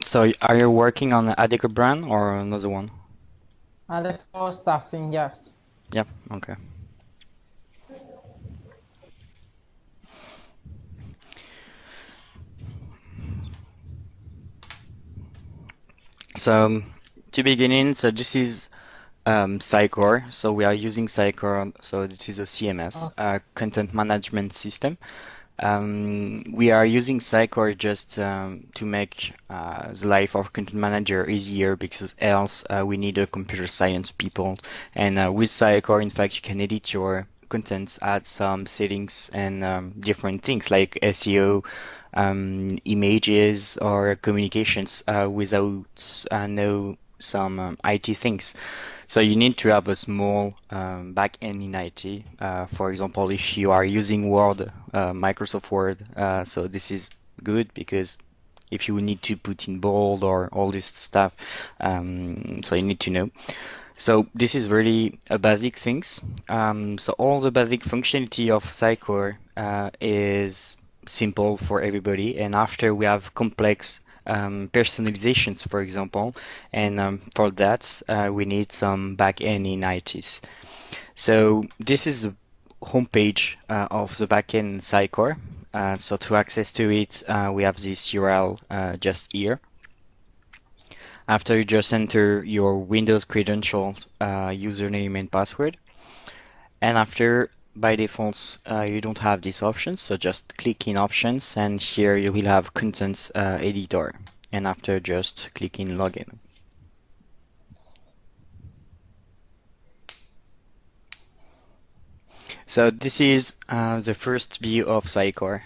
So are you working on the Adecco brand or another one? Adequate staffing, yes. Yeah, okay. So to begin in, so this is Sycor. So we are using Sycor. So this is a CMS, Okay. content management system. We are using Sycor just to make the life of content manager easier because else we need a computer science people. And with Sycor, in fact, you can edit your contents, add some settings and different things like SEO, images or communications without no some IT things. So you need to have a small backend in IT. For example, if you are using Word, Microsoft Word, so this is good because if you need to put in bold or all this stuff, so you need to know. So this is really a basic things. So all the basic functionality of Sycor is simple for everybody, and after we have complex personalizations, for example, and for that we need some backend in ITs. So this is the homepage of the backend Sycor. So to access to it, we have this URL just here. After you just enter your Windows credentials, username and password. And after, by default, you don't have these options, so just click in options and here you will have contents editor. And after, just click in login. So this is the first view of Sycor.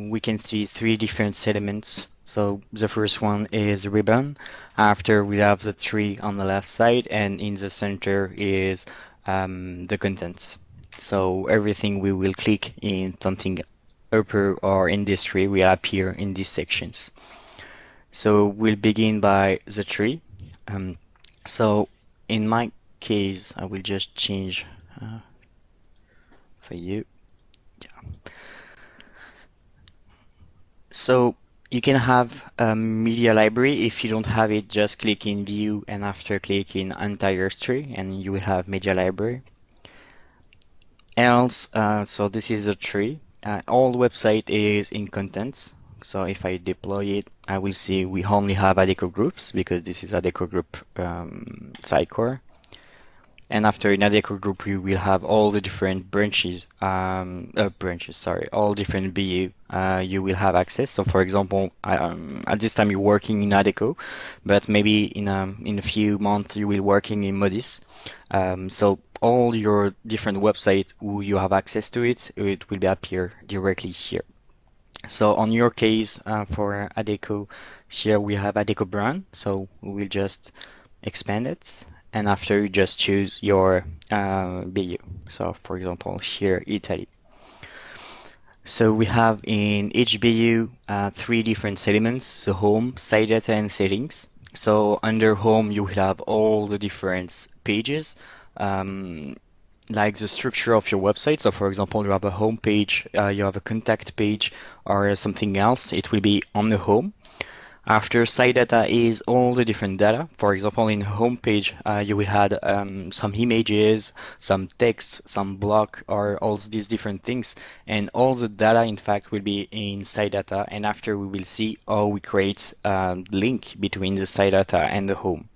We can see three different elements. So the first one is ribbon. After we have the tree on the left side, and in the center is the contents. So everything we will click in something upper or industry will appear in these sections. So we'll begin by the tree. Um, so in my case, I will just change for you. So you can have a media library. If you don't have it, just click in view and after click in entire tree and you will have media library. Else, so this is a tree. All website is in contents. So if I deploy it, I will see we only have Adecco groups because this is Adecco group Sycor. And after in Adecco group, we will have all the different sorry, all different BU you will have access. So for example, at this time you're working in Adecco, but maybe in a few months you will working in Modis. So all your different websites who you have access to it, it will be appear directly here. So on your case, for Adecco, here we have Adecco brand. So we will just expand it. And after you just choose your BU. So for example, here, Italy. So we have in each BU three different elements, the home, site data, and settings. So under home, you will have all the different pages. Like the structure of your website. So for example, you have a home page, you have a contact page or something else, it will be on the home. After site data is all the different data. For example, in home page, you will have some images, some text, some block, or all these different things. And all the data, in fact, will be in site data. And after we will see how we create a link between the site data and the home.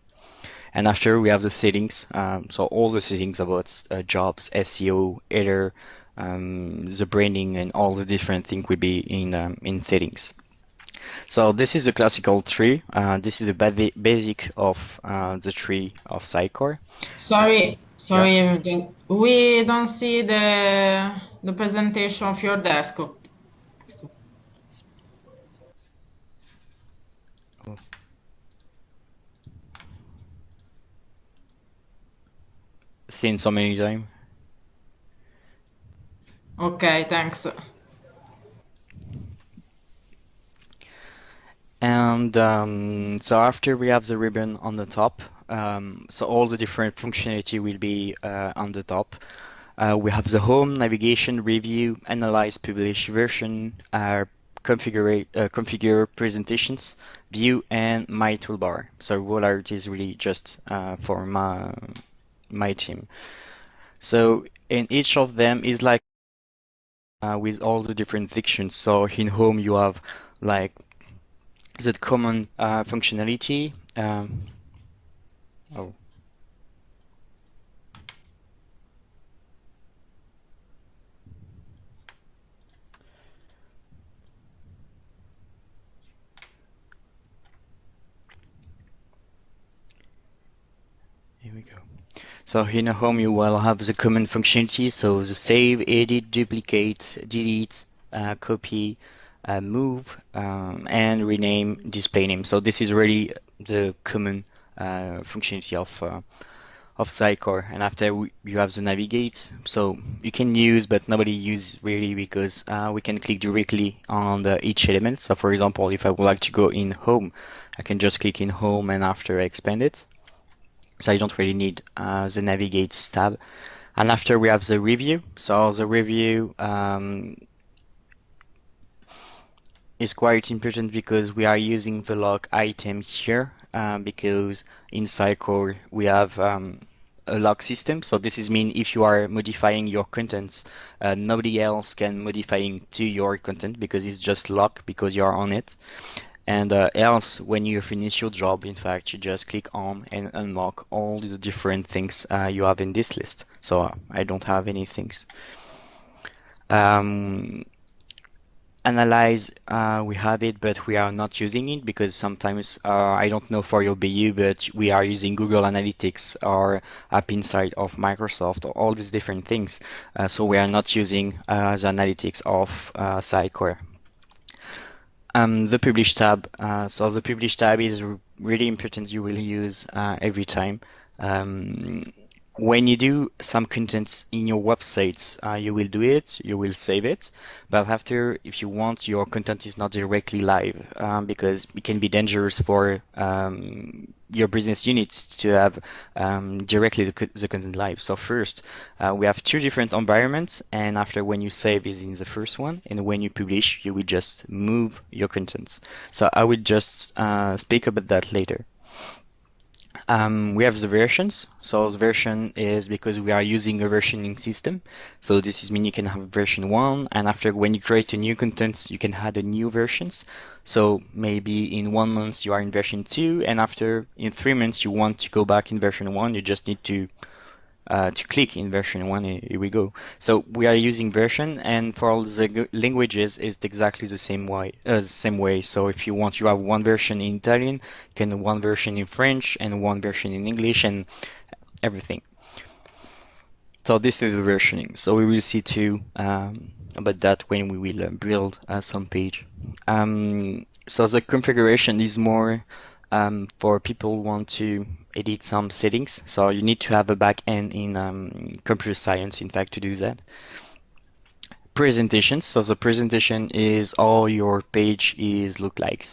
And after we have the settings, so all the settings about jobs, SEO, header, the branding, and all the different things will be in settings. So this is a classical tree. This is a basic of the tree of Sycor. Yeah. Sorry, Imogen. We don't see the presentation of your desktop. Seen so many times. Okay, thanks. And so after we have the ribbon on the top, so all the different functionality will be on the top. We have the home, navigation, review, analyze, publish, version, configure presentations, view, and my toolbar. So Rollout is really just for my team. So in each of them is like with all the different sections. So in home you have like the common functionality. Oh, here we go. So in a home you will have the common functionality, so the save, edit, duplicate, delete, copy, move, and rename display name. So this is really the common functionality of Sidecar. And after you have the navigate, so you can use, but nobody use really because we can click directly on each element. So for example, if I would like to go in home, I can just click in home and after expand it. So I don't really need the navigate tab. And after we have the review. So the review is quite important because we are using the log item here because in Cycle we have a log system. So this is mean if you are modifying your contents, nobody else can modifying to your content because it's just log because you are on it. And else, when you finish your job, in fact, you just click on and unlock all the different things you have in this list. So I don't have any things. Um, Analyze, we have it, but we are not using it because sometimes, I don't know for your BU, but we are using Google Analytics or App Insight of Microsoft, or all these different things. So we are not using the analytics of Sidecore. The publish tab. So the publish tab is really important. You will use every time. Um, when you do some contents in your websites, you will do it, you will save it. But after, if you want, your content is not directly live because it can be dangerous for your business units to have directly the content live. So first, we have two different environments, and after when you save is in the first one, and when you publish, you will just move your contents. So I will just speak about that later. We have the versions. So the version is because we are using a versioning system. So this is mean you can have version 1, and after when you create a new content, you can add a new versions. So maybe in 1 month you are in version 2, and after in 3 months you want to go back in version 1, you just need to click in version 1. Here we go. So we are using version, and for all the languages it's exactly the same way. So if you want, you have one version in Italian, you can have one version in French and one version in English and everything. So this is the versioning. So we will see too about that when we will build some page. So the configuration is more for people who want to edit some settings. So you need to have a backend in computer science, in fact, to do that. Presentation. So the presentation is all your page is look like.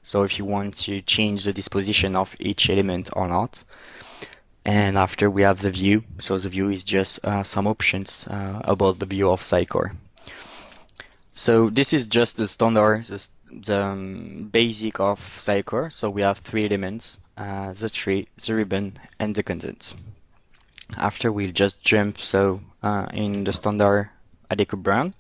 So if you want to change the disposition of each element or not. And after we have the view. So the view is just some options about the view of Sycor. So this is just the standard, the basic of Sycor. So we have three elements, the tree, the ribbon, and the content. After we'll just jump in the standard Adecco brand.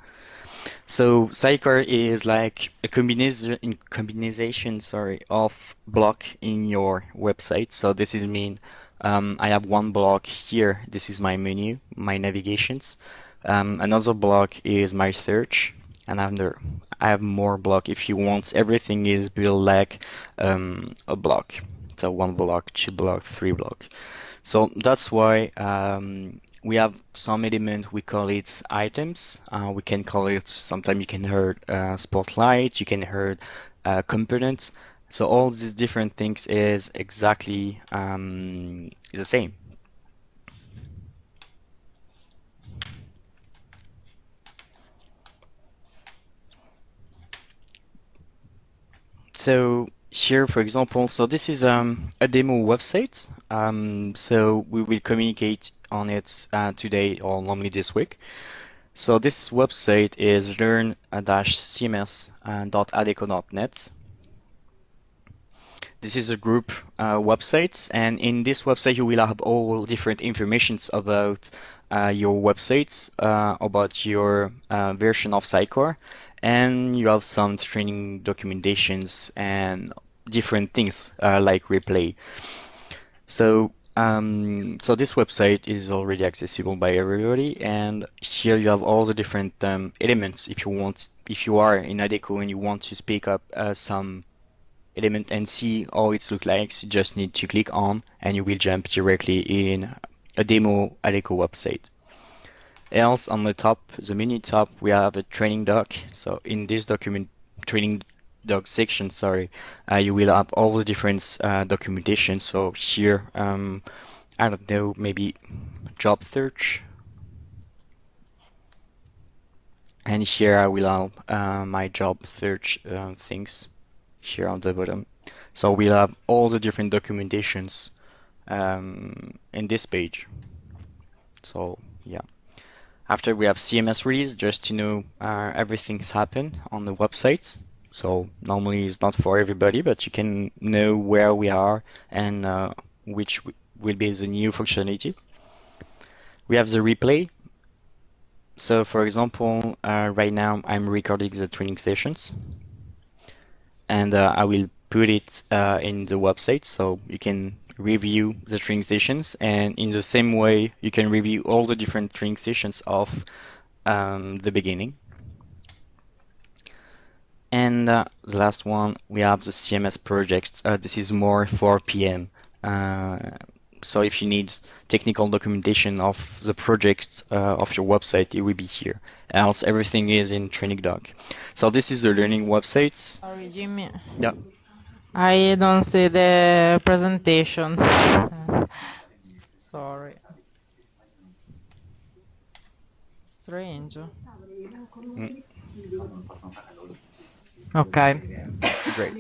So Sidecar is like a combination, sorry, of block in your website. So this is mean I have one block here. This is my menu, my navigations. Another block is my search, and I have more block. If you want, everything is built like a block. So one block, two block, three block. So that's why we have some element, we call it items. We can call it, sometimes you can hear spotlight, you can hear components. So all these different things is exactly the same. So here, for example, so this is a demo website. So we will communicate on it today or normally this week. So this website is learn-cms.adeco.net. This is a group website, and in this website you will have all different informations about your websites, about your version of Sidecar, and you have some training documentations and different things like replay. So this website is already accessible by everybody, and here you have all the different elements. If you are in Adeco and you want to speak up some element and see how it looks like, you just need to click on and you will jump directly in a demo Adeco website. Else on the top, the menu top, we have a training doc. So in this document training doc section, sorry, you will have all the different documentation. So here, I don't know, maybe job search, and here I will have my job search things here on the bottom. So we'll have all the different documentations in this page. So yeah, after we have CMS release, just to know everything's happened on the website. So normally it's not for everybody, but you can know where we are and which will be the new functionality. We have the replay. So for example, right now I'm recording the training sessions, and I will put it in the website so you can review the training sessions, and in the same way you can review all the different training sessions of the beginning. And the last one, we have the CMS project. This is more for PM. Uh, so if you need technical documentation of the project of your website, it will be here. Else everything is in training doc. So this is the learning websites. Sorry, Jimmy. Yeah. I don't see the presentation. Sorry. Strange. Mm, Ok. great.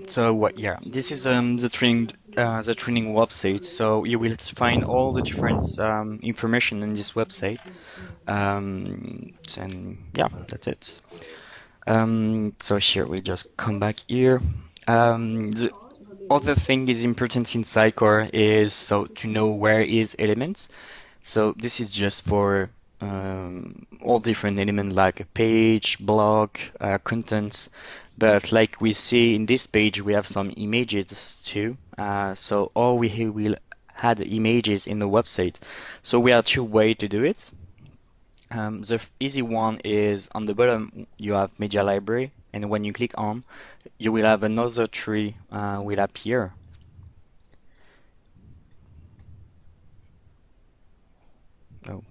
So what? Yeah, this is the training website. So you will find all the different information in this website. And yeah, that's it. So here we just come back here. The other thing is important in Sidecar is so to know where is elements. So this is just for all different elements like a page, blog, contents. But like we see in this page, we have some images too. So all we will add images in the website. So we have two ways to do it. The easy one is on the bottom, you have media library, and when you click on, you will have another tree will appear. Oh.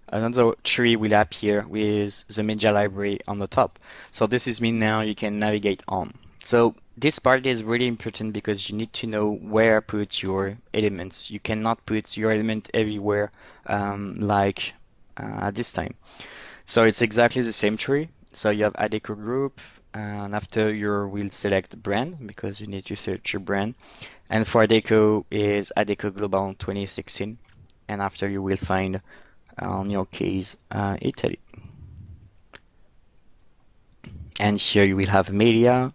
Another tree will appear with the media library on the top. So this is mean now you can navigate on. So this part is really important because you need to know where put your elements. You cannot put your element everywhere like at this time. So it's exactly the same tree. So you have Adeco group, and after you will select brand because you need to search your brand. And for Adeco is Adeco Global 2016. And after you will find on your case Italy. And here you will have media.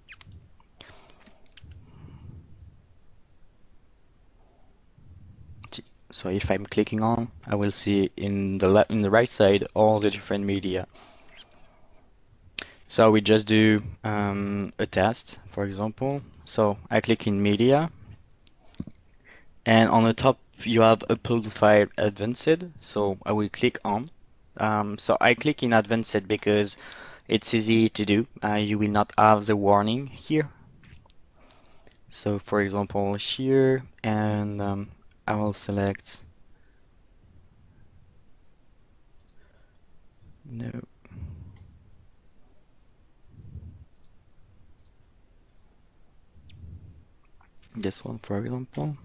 So if I'm clicking on, I will see in the right side all the different media. So we just do a test, for example. So I click in media, and on the top you have upload file advanced. So I will click on. So I click in advanced because it's easy to do. You will not have the warning here. So for example here, and I will select no. This one, for example.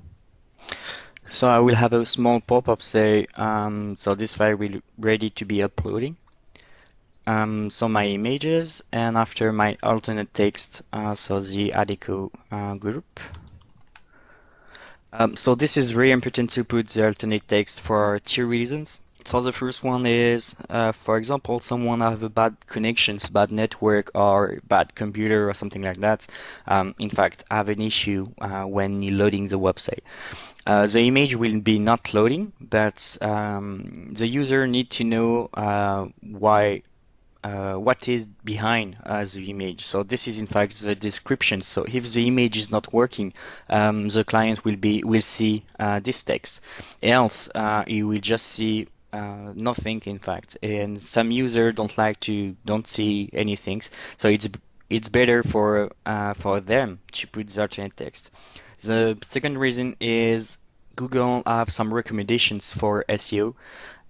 So I will have a small pop-up say, so this file will ready to be uploading. So my images and after my alternate text, so the ADECO group. So this is very important to put the alternate text for two reasons. So the first one is, for example, someone have a bad connections, bad network, or bad computer or something like that. In fact, have an issue when you're loading the website. The image will be not loading, but the user need to know why what is behind the image. So this is in fact the description. So if the image is not working, the client will see this text. Else, he will just see nothing in fact. And some user don't see anything. So it's better for them to put the alternate text. The second reason is Google have some recommendations for SEO,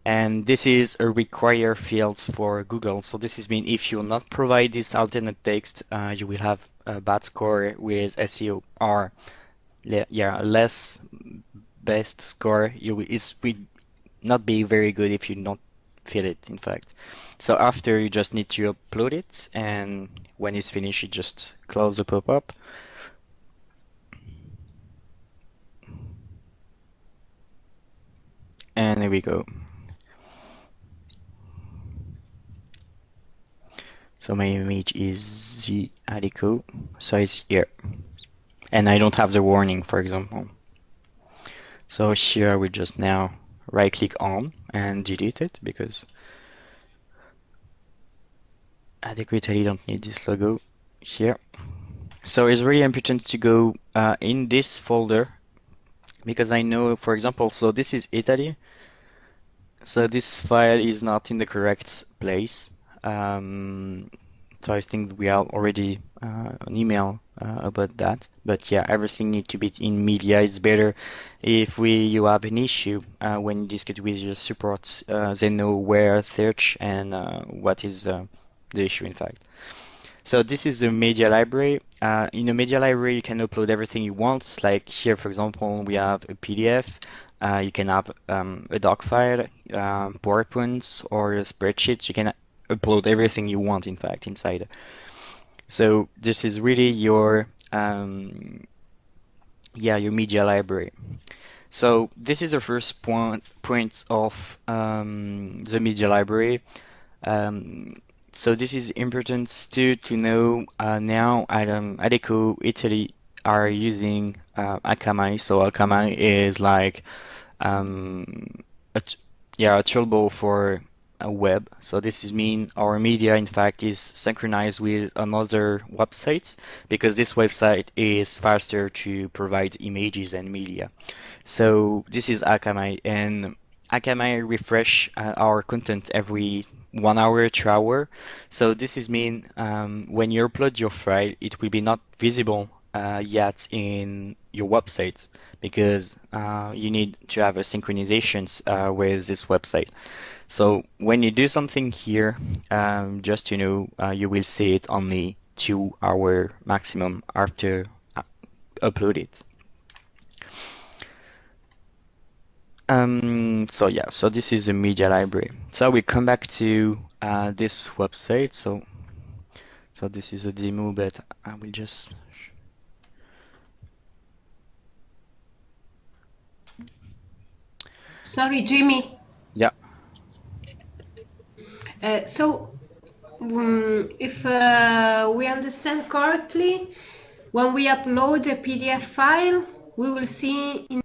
and this is a require field for Google. So this is mean if you not provide this alternate text, you will have a bad score with SEO or yeah, less best score. It will not be very good if you not fill it, in fact. So after you just need to upload it, and when it's finished, you just close the pop-up. And there we go. So my image is the Alico, so it's here. And I don't have the warning, for example. So here I will just now right click on and delete it because adequately don't need this logo here. So it's really important to go in this folder because I know, for example, so this is Italy. So this file is not in the correct place. So I think we have already an email about that. But yeah, everything needs to be in media. It's better if you have an issue when you discuss with your support, they know where search and what is the issue in fact. So this is the media library. In the media library, you can upload everything you want. Like here, for example, we have a PDF. You can have a doc file, PowerPoints, or a spreadsheet. You can upload everything you want, in fact, inside. So this is really your yeah, your media library. So this is the first point of the media library. Um, so this is important too to know now Adecco Italy are using Akamai. So Akamai is like um, yeah, a toolbar for a web. So this is mean our media in fact is synchronized with another website because this website is faster to provide images and media. So this is Akamai, and Akamai refresh our content every 1 hour, 2 hour. So this is mean when you upload your file, it will be not visible yet in your website because you need to have a synchronizations with this website. So when you do something here, just to know, you will see it only 2 hour maximum after upload it. So yeah, so this is a media library. So we come back to this website. So this is a demo, but I will just. Sorry, Jimmy. Yeah. If we understand correctly, when we upload a PDF file, we will see in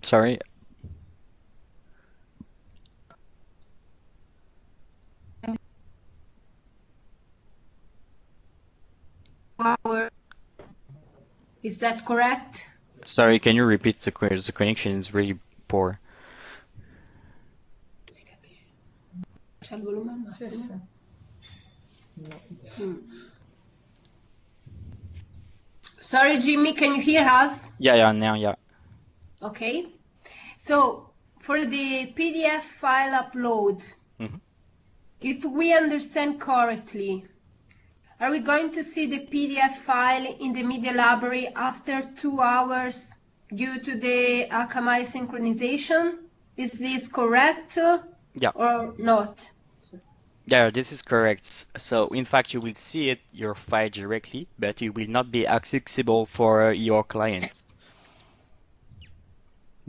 Sorry. our. Is that correct? Sorry, can you repeat the connection is really poor. C'è il volume al massimo? Sorry, Jimmy, can you hear us? Yeah, now, yeah. Okay. So for the PDF file upload, if we understand correctly, are we going to see the PDF file in the media library after 2 hours due to the Akamai synchronization? Is this correct Yeah. or not? Yeah, this is correct. So in fact, you will see it, your file directly, but it will not be accessible for your client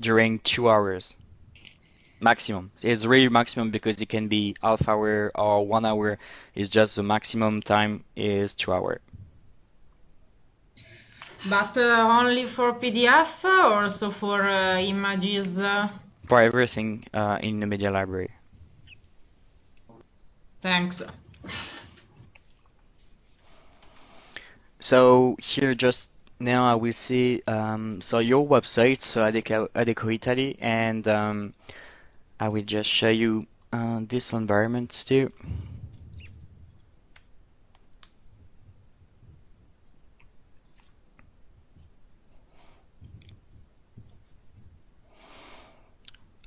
during 2 hours maximum. It's really maximum because it can be half hour or 1 hour. It's just the maximum time is 2 hours. But only for PDF or also for images? For everything in the media library. Thanks. So here just now I will see so your website, so Adeco Italy, and I will just show you this environment too.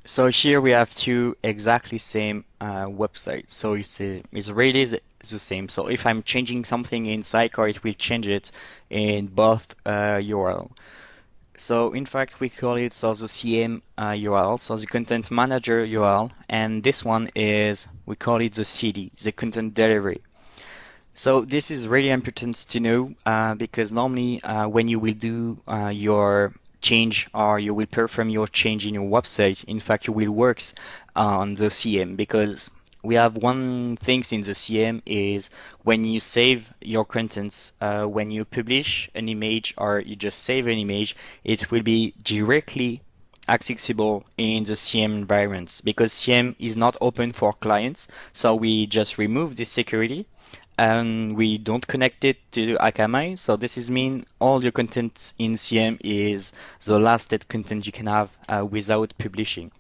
So here we have two exactly same websites. So it's really the same. So if I'm changing something in Sidecar, it will change it in both URL. So in fact, we call it so the CM URL, so the content manager URL, and this one is we call it the CD, the content delivery. So this is really important to know because normally when you will do your change or you will perform your change in your website, in fact you will work on the CM because we have one things in the CM is when you save your contents, when you publish an image or you just save an image, it will be directly accessible in the CM environments because CM is not open for clients. So we just remove this security and we don't connect it to Akamai. So this is mean all your content in CM is the lasted content you can have without publishing.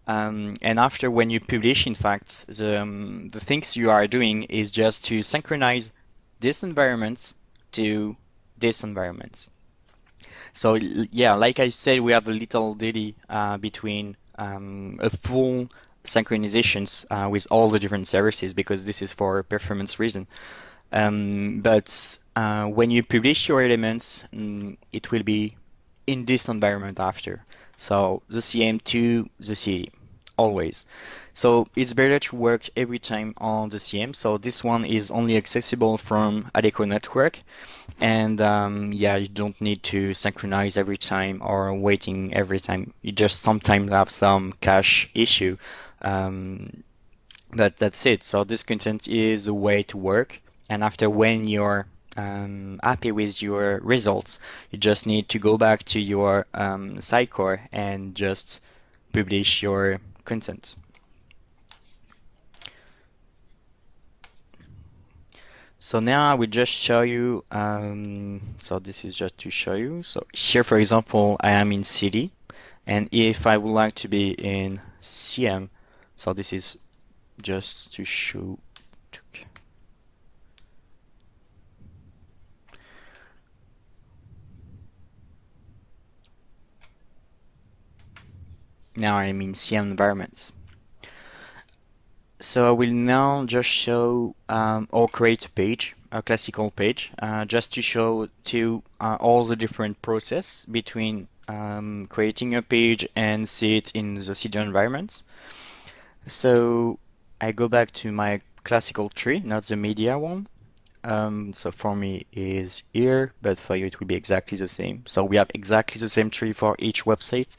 And after when you publish, in fact, the things you are doing is just to synchronize this environment to this environment. So yeah, like I said, we have a little ditty between a full synchronizations with all the different services because this is for performance reason. But when you publish your elements, it will be in this environment after. So the CM to the CD, always. So it's better to work every time on the CM. So this one is only accessible from Adeco network. And yeah, you don't need to synchronize every time or waiting every time. You just sometimes have some cache issue. Um, but that's it. So this content is a way to work. And after when you're happy with your results, you just need to go back to your Sidecar and just publish your content. So now I will just show you, so this is just to show you. So here, for example, I am in CD, and if I would like to be in CM, so this is just to show. Now I'm in CM environments. So I will now just show or create a page, a classical page, just to show to all the different process between creating a page and see it in the CD environment. So I go back to my classical tree, not the media one. So for me is here, but for you it will be exactly the same. So we have exactly the same tree for each website.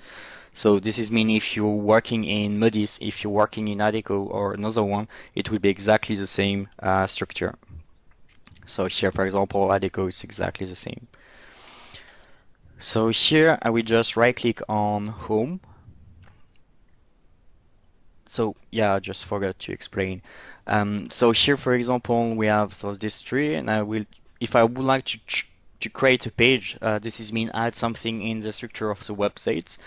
So this is mean if you're working in Modis, if you're working in Adeco or another one, it will be exactly the same structure. So here, for example, Adeco is exactly the same. So here I will just right click on Home. So yeah, I just forgot to explain. So here, for example, we have this tree, and if I would like to create a page, this is mean add something in the structure of the website.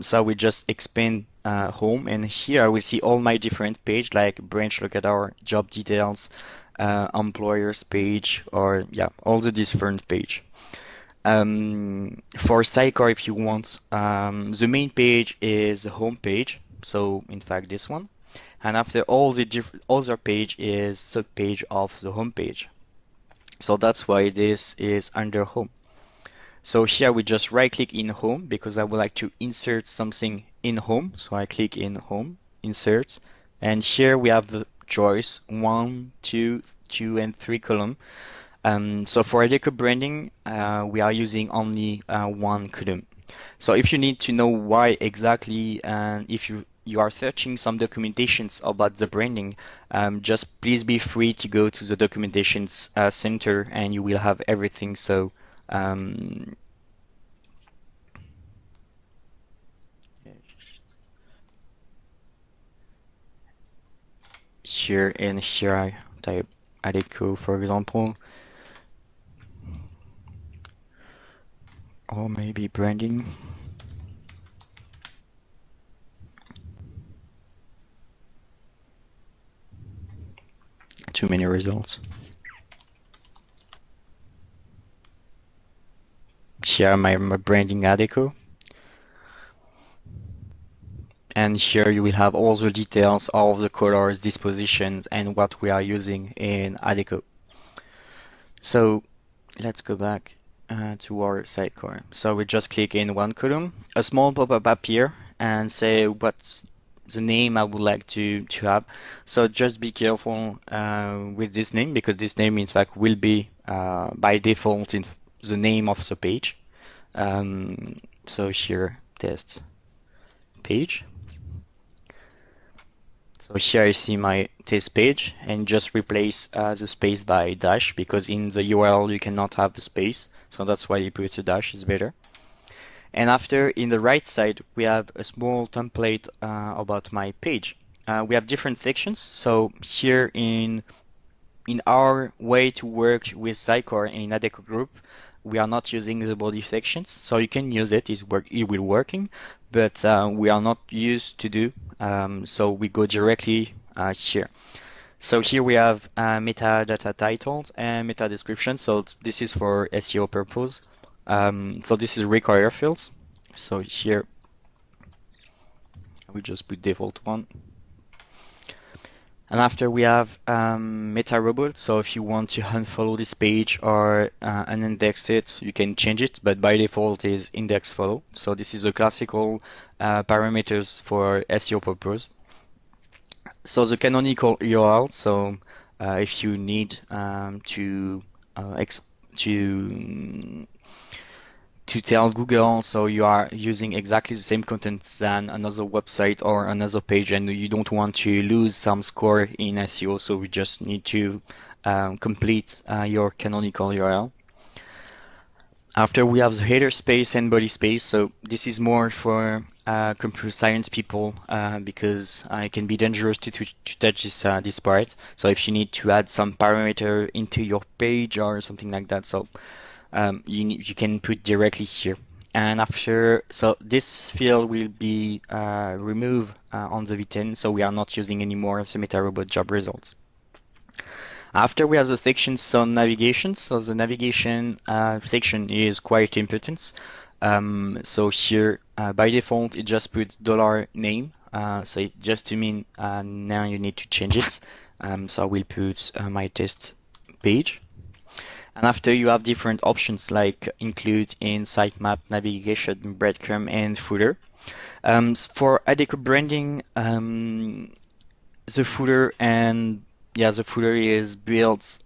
So we just expand home, and here I will see all my different page like branch locator, job details, employers page, or yeah, all the different page. For Sidecar, if you want, the main page is the home page. So in fact, this one. And after all the different other page is sub-page of the home page. So that's why this is under home. So here we just right click in home because I would like to insert something in home. So I click in home, insert, and here we have the choice 1, 2, 2, and 3 column. So for Adecco branding, we are using only one column. So if you need to know why exactly, and if you are searching some documentations about the branding, just please be free to go to the documentations center and you will have everything. So here I type Adecco, for example, or maybe branding. Too many results. Here my branding Adecco. And here you will have all the details of the colors, dispositions, and what we are using in Adecco. So let's go back to our sidecar. So we just click in one column, a small pop-up appear, and say what's the name I would like to have. So just be careful with this name because this name in fact will be by default in the name of the page. So here test page. So here I see my test page and just replace the space by dash because in the URL you cannot have the space. So that's why you put a dash, is better. And after in the right side, we have a small template about my page. We have different sections. So here in our way to work with Sidecar in Adecco Group, we are not using the body sections, so you can use it. It will working, but we are not used to do. So we go directly here. So here we have metadata titles and meta description. So this is for SEO purpose. So this is require fields. So here we just put default one. And after we have meta robot, so if you want to unfollow this page or unindex it, you can change it, but by default is index follow. So this is a classical parameters for SEO purpose. So the canonical URL, so if you need to tell Google, so you are using exactly the same content than another website or another page, and you don't want to lose some score in SEO, so we just need to complete your canonical URL. After we have the header space and body space, so this is more for computer science people because it can be dangerous to touch this part. So if you need to add some parameter into your page or something like that, so you can put directly here. And after, so this field will be removed on the V10, so we are not using anymore the MetaRobot job results. After we have the sections on navigation, so the navigation section is quite important. So here, by default, it just puts $name. So it just to mean now you need to change it. So I will put my test page. And after you have different options like include in sitemap, navigation, breadcrumb, and footer. For Adecco branding, the footer the footer is built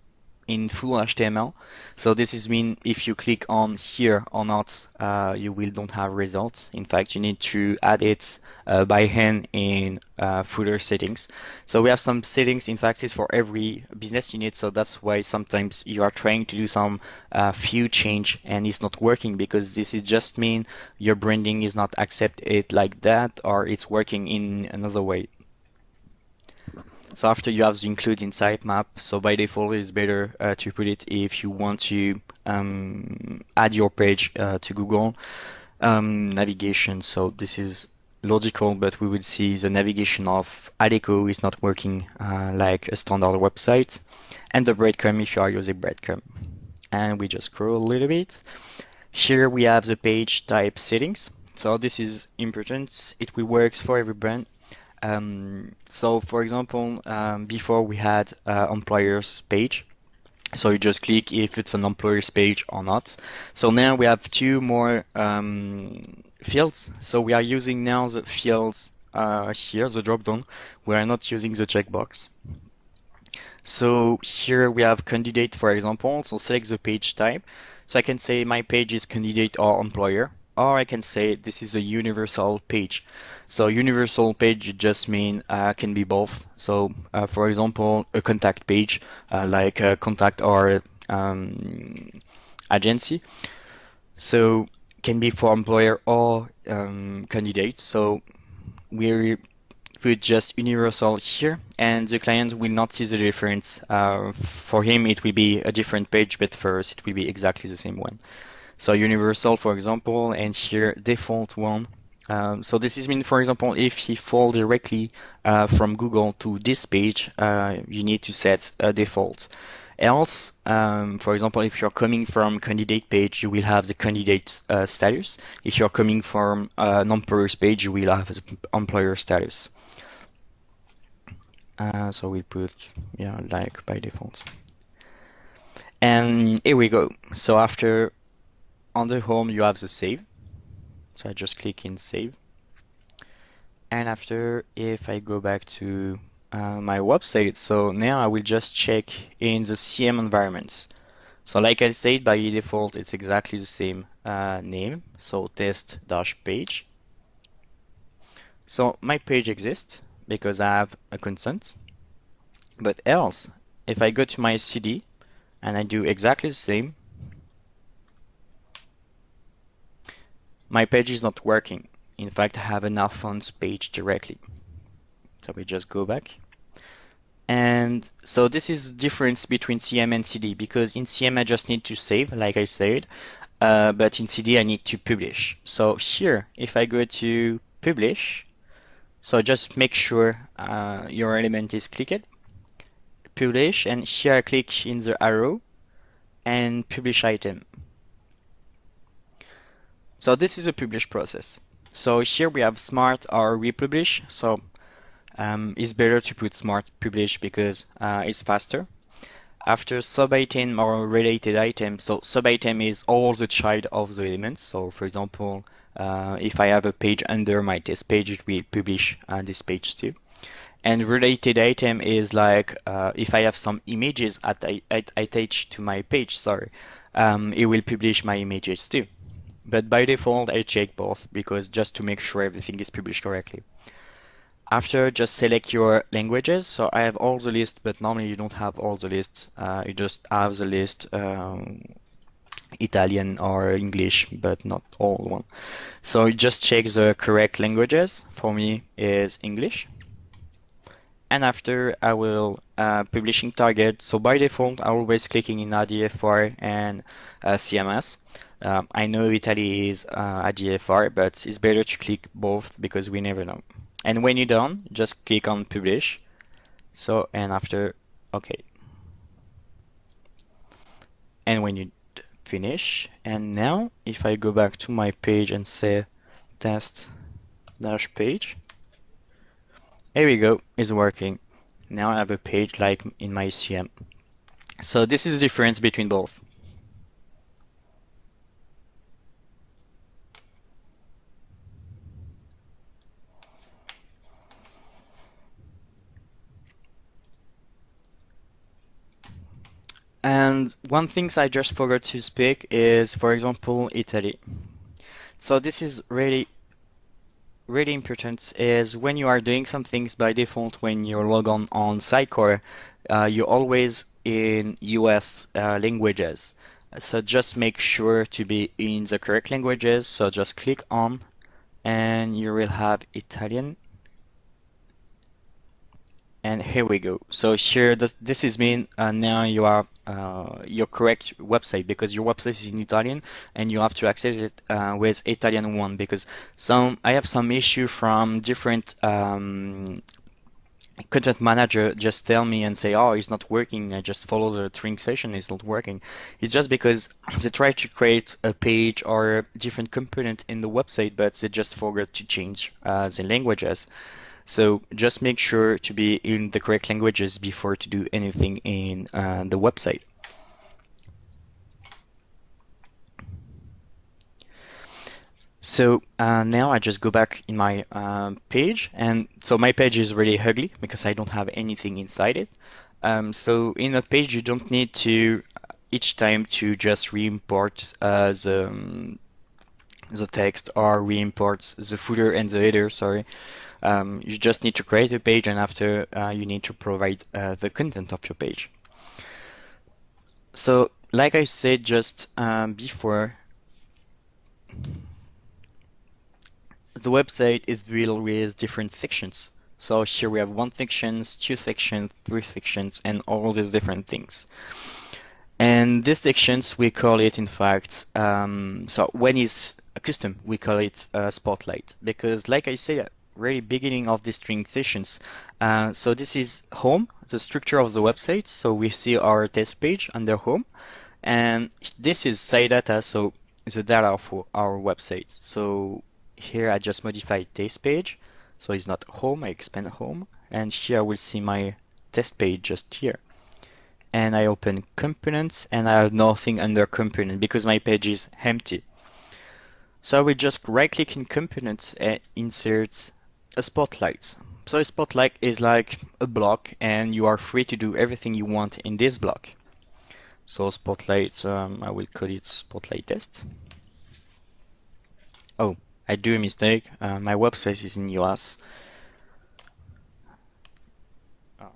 in full HTML. So this is mean if you click on here or not, you don't have results. In fact, you need to add it by hand in footer settings. So we have some settings, in fact, it's for every business unit. So that's why sometimes you are trying to do some few change and it's not working because this is just mean your branding is not accepted like that or it's working in another way. So after you have the include in sitemap, so by default it's better to put it if you want to add your page to Google. Navigation, so this is logical, but we will see the navigation of Adecco is not working like a standard website. And the breadcrumb if you are using breadcrumb. And we just scroll a little bit. Here we have the page type settings. So this is important. It will work for every brand. So for example, before we had employers page. So you just click if it's an employer's page or not. So now we have two more fields. So we are using now the fields here, the drop-down. We are not using the checkbox. So here we have candidate, for example. So select the page type. So I can say my page is candidate or employer, or I can say this is a universal page. So universal page just mean can be both. So for example, a contact page like contact or agency. So can be for employer or candidate. So we put just universal here, and the client will not see the difference. For him, it will be a different page, but for us, it will be exactly the same one. So universal, for example, and here default one. So this is mean, for example, if he fall directly from Google to this page, you need to set a default. Else, for example, if you're coming from candidate page, you will have the candidate status. If you're coming from an employer's page, you will have the employer status. So we put, yeah, like by default. And here we go. So after on the home, you have the save. So I just click in save. And after, if I go back to my website, so now I will just check in the CM environments. So like I said, by default, it's exactly the same name. So test-page. So my page exists because I have a consent. But else, if I go to my CD and I do exactly the same, my page is not working. In fact, I have an Alphonse page directly. So we just go back. And so this is the difference between CM and CD, because in CM I just need to save, like I said, but in CD I need to publish. So here, if I go to publish, so just make sure your element is clicked, publish, and here I click in the arrow and publish item. So this is a publish process. So here we have smart or republish. So it's better to put smart publish because it's faster. After sub-item or related item, so sub-item is all the child of the elements. So for example, if I have a page under my test page, it will publish this page too. And related item is like if I have some images attached to my page, sorry, it will publish my images too. But by default, I check both because just to make sure everything is published correctly. After, just select your languages. So I have all the list, but normally you don't have all the lists. You just have the list Italian or English, but not all one. So you just check the correct languages. For me is English. And after I will publishing target. So by default, I'm always clicking in ADFR and CMS. I know Italy is ADFR, but it's better to click both because we never know. And when you're done, just click on publish. So, and after, okay. And when you finish, and now if I go back to my page and say test-page, here we go, it's working. Now I have a page like in my CM. So this is the difference between both. And one thing I just forgot to speak is, for example, Italy. So this is really important is when you are doing some things by default when you log on Sitecore, you're always in US languages. So just make sure to be in the correct languages. So just click on and you will have Italian. And here we go. So here, this is mean now you are your correct website because your website is in Italian and you have to access it with Italian one because I have some issue from different content manager just tell me and say, oh, it's not working. I just follow the training session, it's not working. It's just because they try to create a page or a different component in the website, but they just forgot to change the languages. So just make sure to be in the correct languages before to do anything in the website. So now I just go back in my page, and so my page is really ugly because I don't have anything inside it. So in a page, you don't need to each time to just re-import the text or re-import the footer and the header, sorry. You just need to create a page, and after you need to provide the content of your page. So like I said just before, the website is built with different sections. So here we have one section, two sections, three sections, and all these different things. And these sections, we call it, in fact, so when it's a custom, we call it Spotlight. Because like I said at very beginning of the string sessions, so this is home, the structure of the website. So we see our test page under home. And this is site data, so the data for our website. So here I just modify test page, so it's not home, I expand home, and here I will see my test page just here. And I open components, and I have nothing under component because my page is empty. So I will just right click in components and insert a spotlight. So a spotlight is like a block, and you are free to do everything you want in this block. So spotlight, I will call it spotlight test. Oh, I do a mistake. My website is in US. Oh.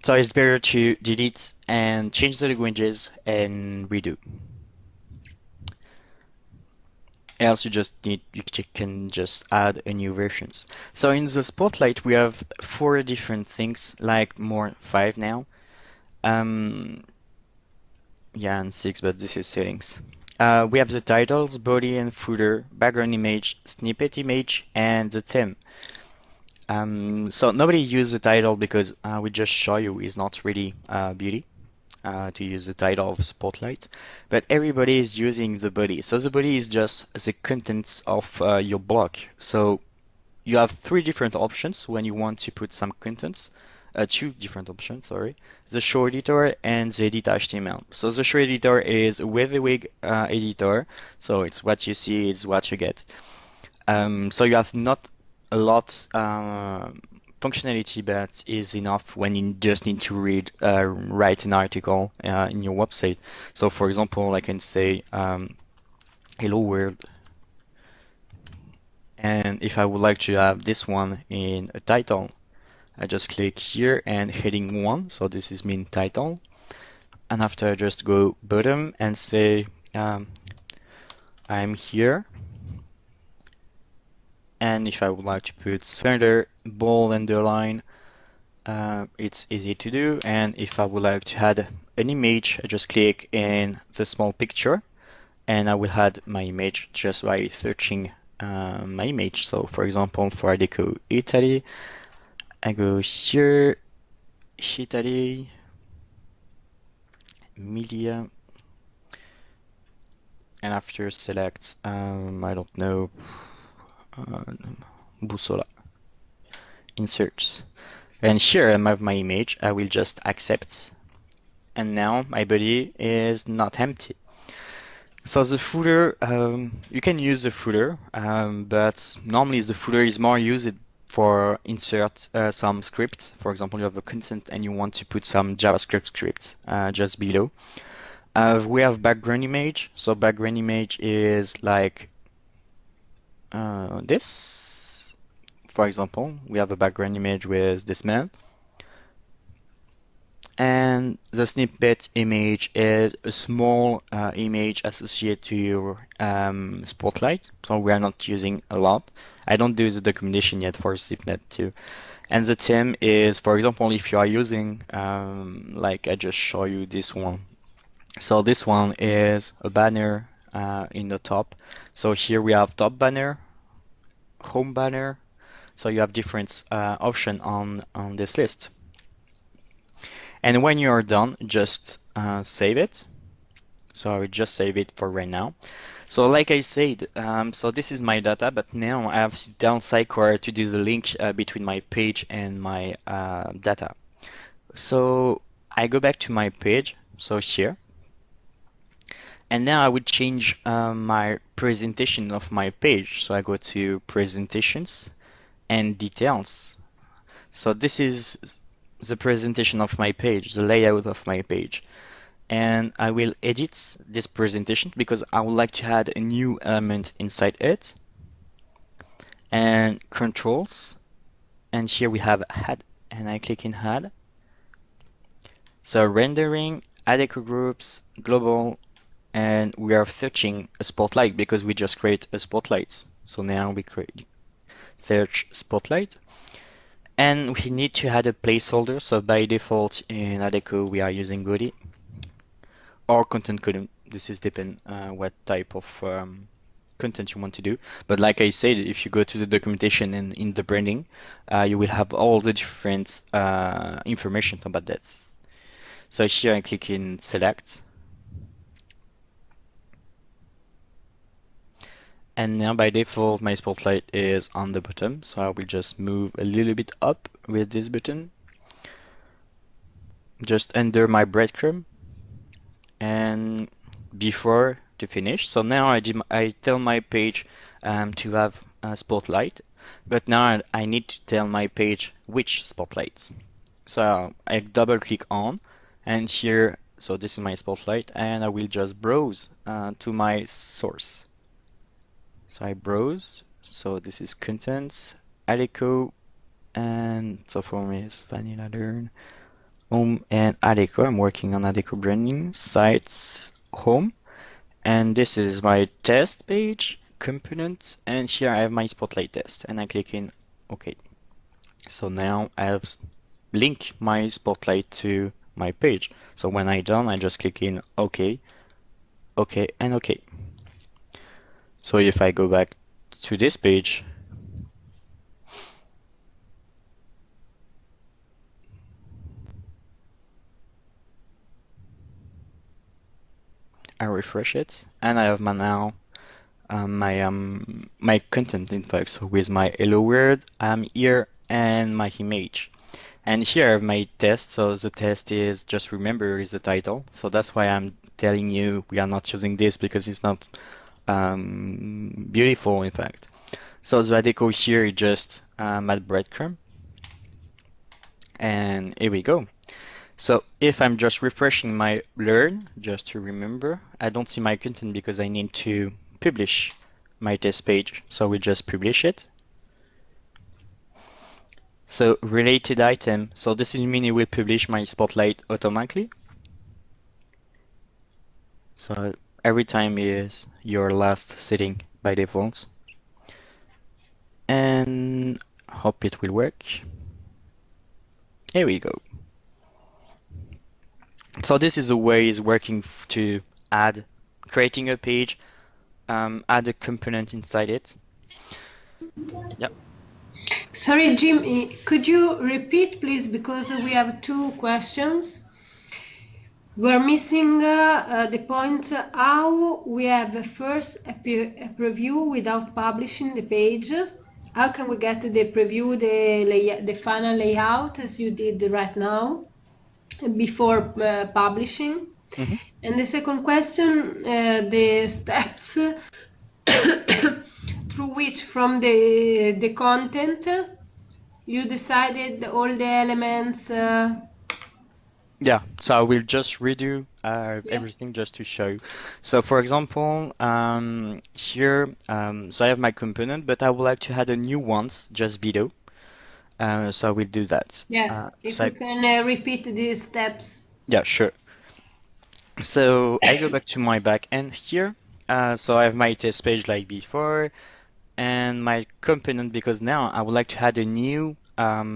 So it's better to delete and change the languages and redo. Else you can just add a new versions. So in the spotlight we have 4 different things, like more 5 now. Yeah, and 6, but this is settings. We have the titles, body and footer, background image, snippet image, and the theme. So nobody use the title because we just show you is not really beauty to use the title of Spotlight, but everybody is using the body. So the body is just the contents of your blog. So you have 3 different options when you want to put some contents. 2 different options, sorry. The show editor and the edit HTML. So the show editor is a WYSIWYG editor. So it's what you see, it's what you get. So you have not a lot functionality, but is enough when you just need to write an article in your website. So for example, I can say hello world, and if I would like to have this one in a title, I just click here and heading 1, so this is mean title, and after I just go bottom and say I'm here. And if I would like to put center, bold, underline, it's easy to do. And if I would like to add an image, I just click in the small picture, and I will add my image just by searching my image. So for example, for Deco Italy, I go here, Italy, media, and after select, I don't know, Bussola, insert. And here I have my image, I will just accept. And now my body is not empty. So the footer, you can use the footer, but normally the footer is more used for insert some script. For example, you have a consent and you want to put some JavaScript script just below. We have background image. So background image is like this. For example, we have a background image with this man. And the snippet image is a small image associated to your spotlight, so we are not using a lot. I don't do the documentation yet for snippet too. And the theme is, for example, if you are using, like I just show you this one. So this one is a banner in the top. So here we have top banner, home banner. So you have different options on this list. And when you are done, just save it. So I will just save it for right now. So like I said, so this is my data, but now I have to down sidecar to do the link between my page and my data. So I go back to my page, so here, And now I will change my presentation of my page. So I go to presentations and details. So this is the presentation of my page, the layout of my page. And I will edit this presentation because I would like to add a new element inside it. And controls. And here we have add, and I click in add. So rendering, add echo groups, global, and we are searching a spotlight because we just create a spotlight. So now we create search spotlight. And we need to add a placeholder. So by default in Adeco we are using body or content column. This is depend what type of content you want to do. But like I said, if you go to the documentation and in the branding, you will have all the different information about that. So here I click in select. And now by default my spotlight is on the bottom, so I will just move a little bit up with this button, just under my breadcrumb and before to finish. So now I tell my page to have a spotlight, but now I need to tell my page which spotlight. So I double click on, and here, so this is my spotlight, and I will just browse to my source. So I browse, so this is contents, Adeco, and so for me it's Vanilla Learn, Home and Adeco. I'm working on Adeco branding, sites, home, and this is my test page, components, and here I have my spotlight test, and I click in OK. So now I have linked my spotlight to my page. So when I'm done, I just click in OK, OK, and OK. So if I go back to this page, I refresh it, and I have now my content info. So with my hello world, I'm here, and my image. And here I have my test. So the test is, just remember, is the title. So that's why I'm telling you we are not using this because it's not beautiful, in fact. So the Adeco here is just at breadcrumb. And here we go. So if I'm just refreshing my learn, just to remember, I don't see my content because I need to publish my test page. So we just publish it. So related item. So this is mean it will publish my spotlight automatically. So every time is your last setting by default. And hope it will work. Here we go. So this is a way is working to add, creating a page, add a component inside it. Yep. Sorry, Jim, could you repeat, please, because we have two questions. We're missing the point how we have first a preview without publishing the page. How can we get the preview, the final layout as you did right now before publishing? Mm-hmm. And the second question, the steps through which from the content you decided all the elements. Yeah, so I will just redo everything just to show you. So for example, here, so I have my component, but I would like to add a new ones just below. So I will do that. Yeah, if so you can repeat these steps. Yeah, sure. So I go back to my back end here. So I have my test page like before, and my component, because now I would like to add a new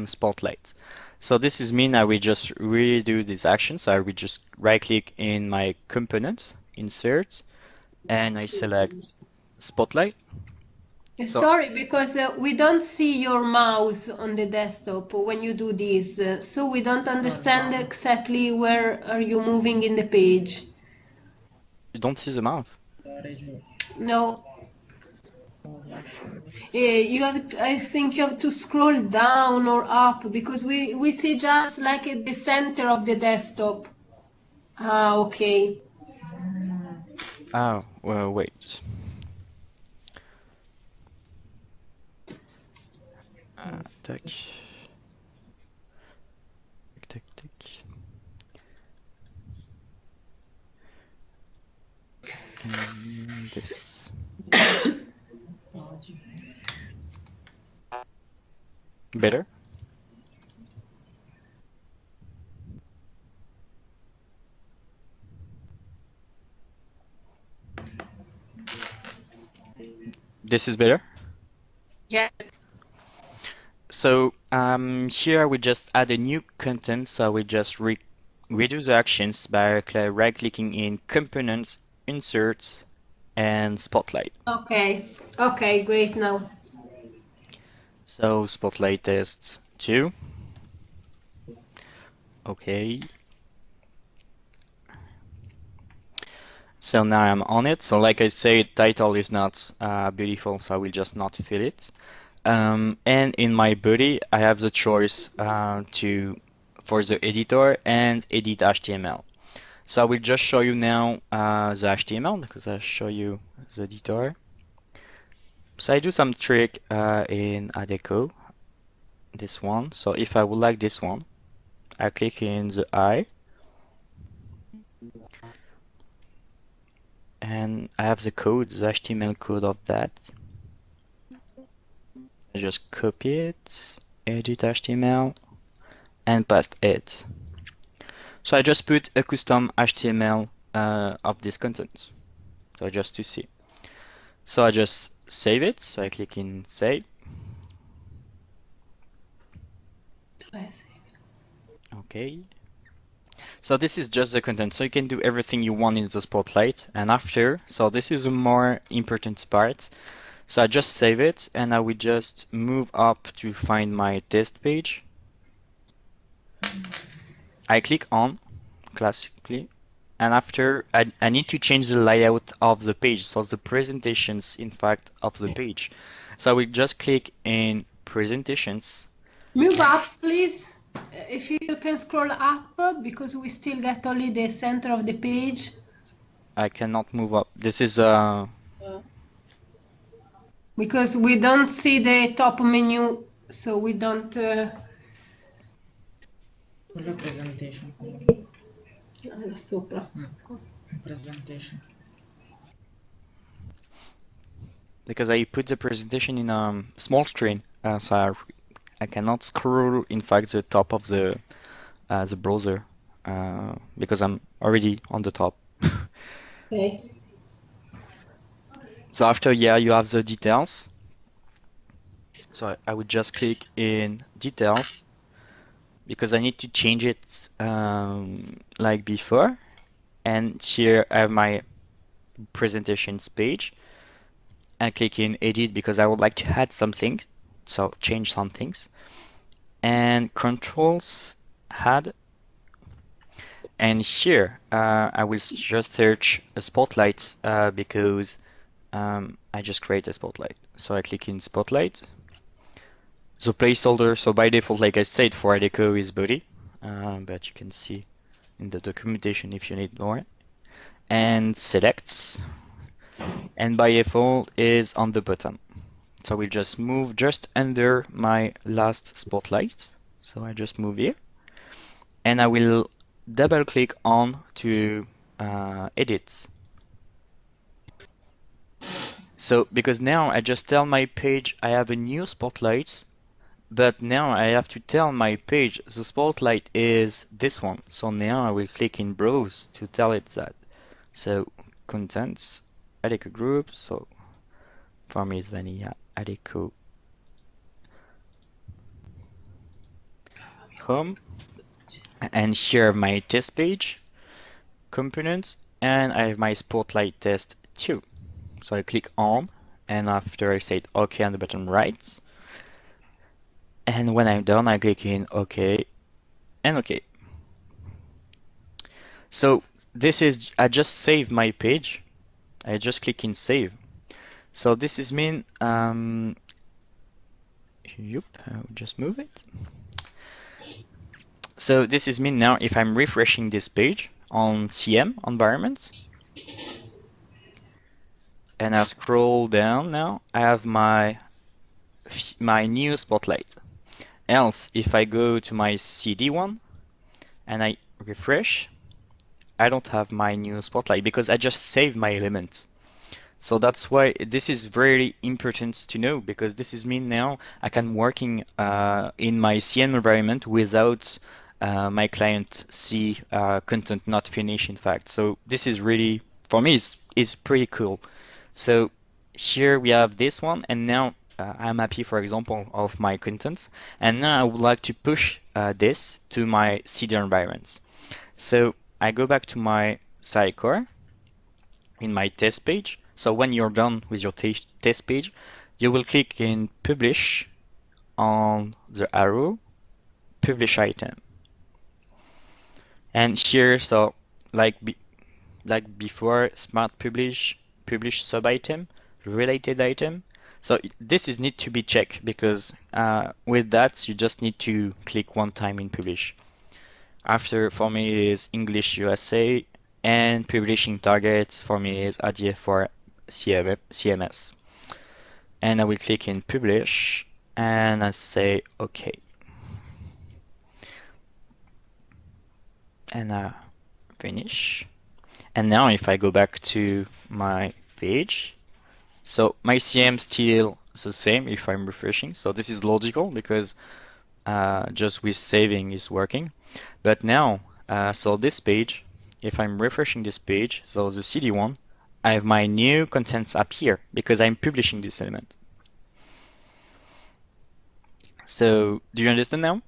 spotlight. So this is mean I will just redo this action. So I will just right click in my component, insert, and I select spotlight. Sorry, because we don't see your mouse on the desktop when you do this, so we don't understand exactly where are you moving in the page. You don't see the mouse? No. You have to, I think you have to scroll down or up because we see just like at the center of the desktop. Ah, okay. Oh, well, wait. Tac. Tac, tac, and this. Better? This is better? Yeah. So here we just add a new content. So we just redo the actions by right-clicking in Components, Insert, and Spotlight. Okay. Okay, great now. So Spotlight test 2. Okay. So now I'm on it. So like I said, title is not beautiful, so I will just not fill it. And in my body, I have the choice for the editor and edit HTML. So I will just show you now the HTML because I'll show you the editor. So I do some trick in Adecco, this one. So if I would like this one, I click in the I, and I have the code, the HTML code of that. I just copy it, edit HTML, and paste it. So I just put a custom HTML of this content, so just to see. So I just save it. So I click in save. Okay. So this is just the content. So you can do everything you want in the Spotlight. And after, so this is a more important part. So I just save it and I will just move up to find my test page. I click on classically. And after, I need to change the layout of the page. So the presentations, in fact, of the page. So I will just click in presentations. Move up, please. If you can scroll up, because we still get only the center of the page. I cannot move up. This is Because we don't see the top menu, so we don't. Quella presentation. Là sopra. Presentation. because I put the presentation in a small screen, so I cannot scroll, in fact, the top of the browser because I'm already on the top. Okay. So after, yeah, you have the details. So I would just click in details because I need to change it like before. And here I have my presentations page. And click in edit because I would like to add something, so change some things. And controls add. And here I will just search a spotlight because I just create a spotlight. So I click in spotlight. The placeholder, so by default, like I said, for Adecco is body, but you can see in the documentation if you need more. And selects, and by default is on the bottom. So we'll just move just under my last spotlight. So I just move here, and I will double click on to edit. So because now I just tell my page I have a new spotlight, but now I have to tell my page the spotlight is this one. So now I will click in browse to tell it that. So contents, Adecco groups. So for me it's vanilla Adecco home, and here my test page components, and I have my spotlight test 2. So I click on, and after I say OK on the bottom right, and when I'm done I click in OK and OK. So this is, I just saved my page. I just click in save. So this is mean, I'll just move it. So this is mean now if I'm refreshing this page on CM environment, and I scroll down now, I have my new spotlight. Else, if I go to my CD one and I refresh, I don't have my new spotlight because I just saved my element. So that's why this is very important to know, because this is mean now I can working in my CM environment without my client see content not finished, in fact. So this is really, for me, is pretty cool. So here we have this one, and now I'm happy, for example, of my contents, and now I would like to push this to my CD environments. So I go back to my sidecar in my test page. So when you're done with your test page, you will click in Publish on the arrow, Publish item. And here, so like before, Smart Publish, Publish sub item, related item. So this is need to be checked because with that you just need to click one time in Publish. After, for me, is English USA, and publishing target for me is idea for CMS. And I will click in Publish and I say OK. And I finish. And now if I go back to my page, so my CM still the same if I'm refreshing. So this is logical because just with saving is working. But now, so this page, if I'm refreshing this page, so the CD one, I have my new contents up here because I'm publishing this element. So do you understand now?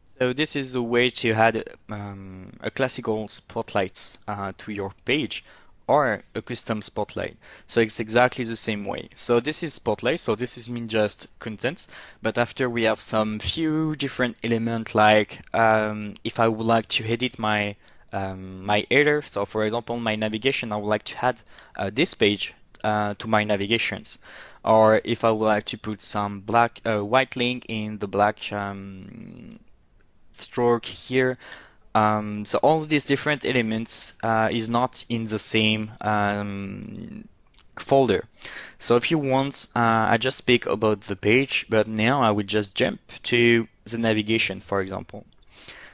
So this is a way to add a classical spotlight to your page, or a custom spotlight. So it's exactly the same way. So this is spotlight, so this is mean just contents, but after we have some few different elements, like if I would like to edit my my header, so for example my navigation, I would like to add this page to my navigations. Or if I would like to put some white link in the black stroke here. So all these different elements is not in the same folder. So if you want, I just speak about the page, but now I will just jump to the navigation, for example.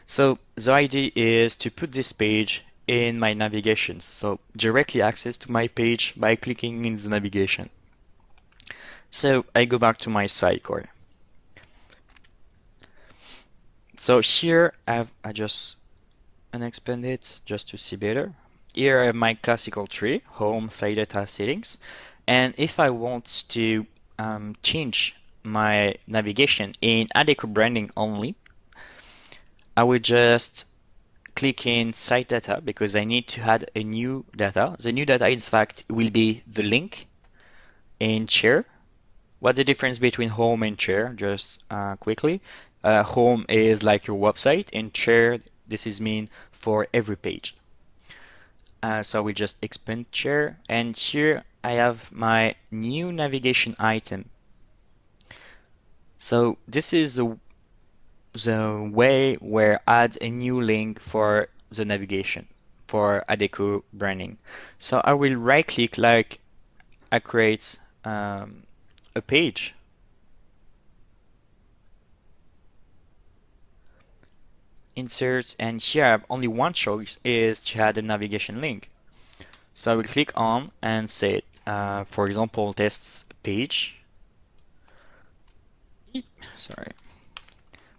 So the idea is to put this page in my navigation, so directly access to my page by clicking in the navigation. So I go back to my sidecar. So here I just unexpand it just to see better. Here I have my classical tree, home, site data, settings. And if I want to change my navigation in Adecco branding only, I will just click in site data because I need to add a new data. The new data, in fact, will be the link in share. What's the difference between home and share? Just quickly. Home is like your website, and share, this is mean for every page. So we just expand share, and here I have my new navigation item. So this is the way where add a new link for the navigation for Adecco branding. So I will right click like I create a page. Insert, and here I have only one choice, is to add a navigation link. So I will click on and say, for example, tests page. Sorry,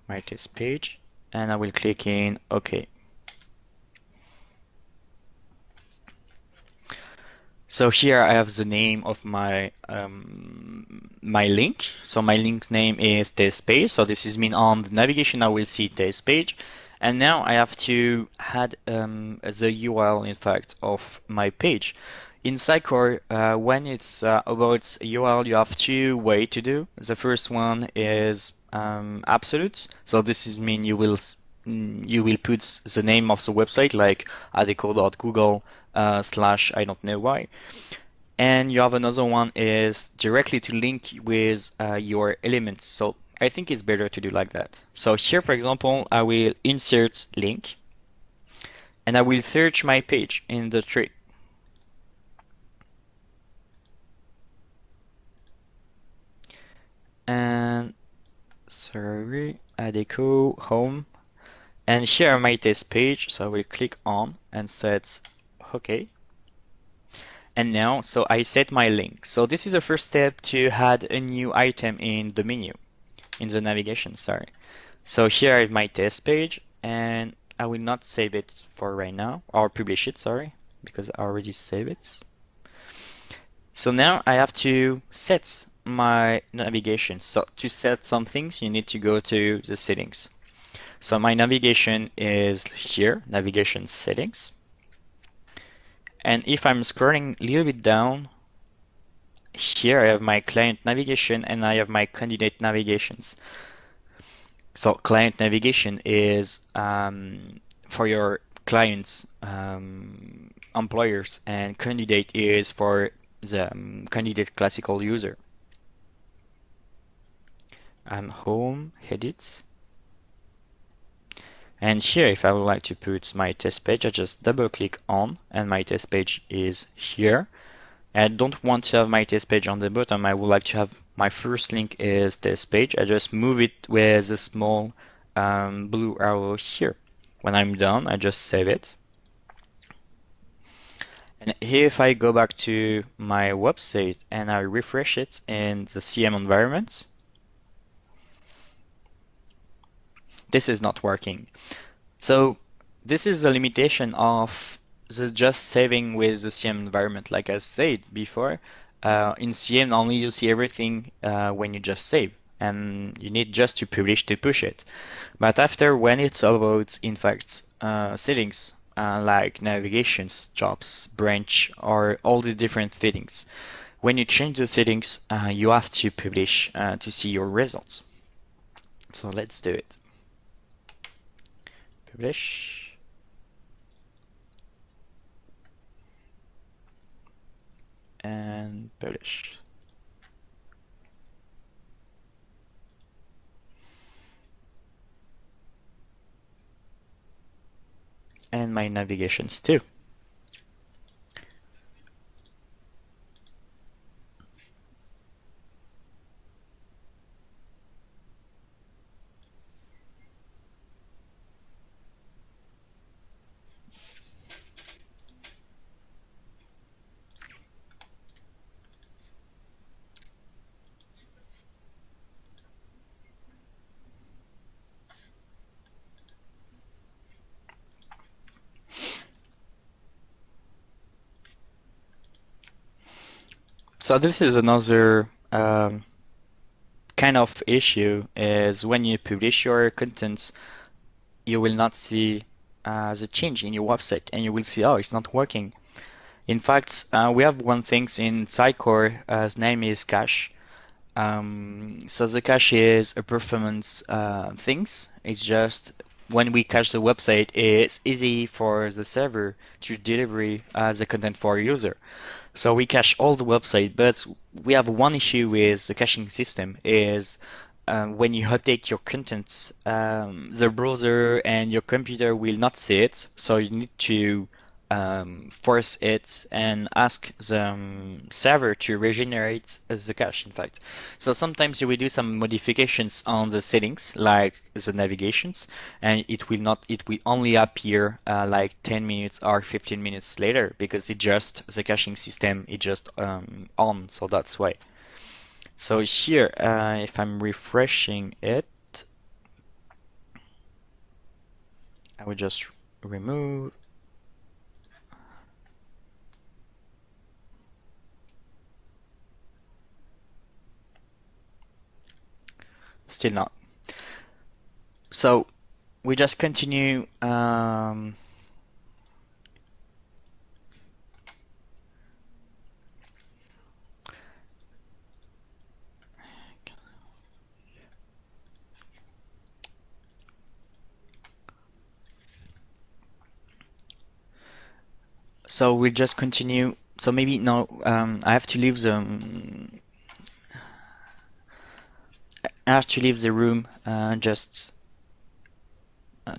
my test page, and I will click in OK. So here I have the name of my my link. So my link name is test page. So this is mean on the navigation I will see test page. And now I have to add the URL, in fact, of my page. In Sidecar, when it's about URL, you have two ways to do. The first one is absolute. So this is mean you will you will put the name of the website like adeco.google slash I don't know why. And you have another one is directly to link with your elements. So I think it's better to do like that. So here, for example, I will insert link and I will search my page in the tree. And sorry, Adeco home. And here my test page. So I will click on and set OK. And now, so I set my link. So this is the first step to add a new item in the menu, in the navigation, sorry. So here I have my test page, and I will not save it for right now, or publish it, sorry, because I already saved it. So now I have to set my navigation. So to set some things, you need to go to the settings. So my navigation is here, navigation settings. And if I'm scrolling a little bit down, here I have my client navigation and I have my candidate navigations. So client navigation is for your clients, employers, and candidate is for the candidate classical user. Home, edit. And here, if I would like to put my test page, I just double click on, and my test page is here. I don't want to have my test page on the bottom. I would like to have my first link is test page. I just move it with a small blue arrow here. When I'm done, I just save it. And here, if I go back to my website and I refresh it in the CM environment, this is not working. So this is the limitation of the just saving with the CM environment. Like I said before, in CM only you see everything when you just save, and you need just to publish to push it. But after, when it's all about, in fact, settings like navigations, jobs, branch, or all these different settings, when you change the settings, you have to publish to see your results. So let's do it. Publish. And publish. And my navigations too. So this is another kind of issue, is when you publish your contents, you will not see the change in your website, and you will see, oh, it's not working. In fact, we have one thing in Sitecore, his name is cache. So the cache is a performance things. It's just when we cache the website, it's easy for the server to deliver the content for a user. So we cache all the website, but we have one issue with the caching system is when you update your contents, the browser and your computer will not see it. So you need to force it and ask the server to regenerate the cache, in fact. So sometimes you will do some modifications on the settings, like the navigations, and it will only appear like 10 minutes or 15 minutes later, because the caching system is just on, so that's why. So here, if I'm refreshing it, I will just remove. Still not. So we just continue. So we'll just continue. So maybe now I have to leave the room just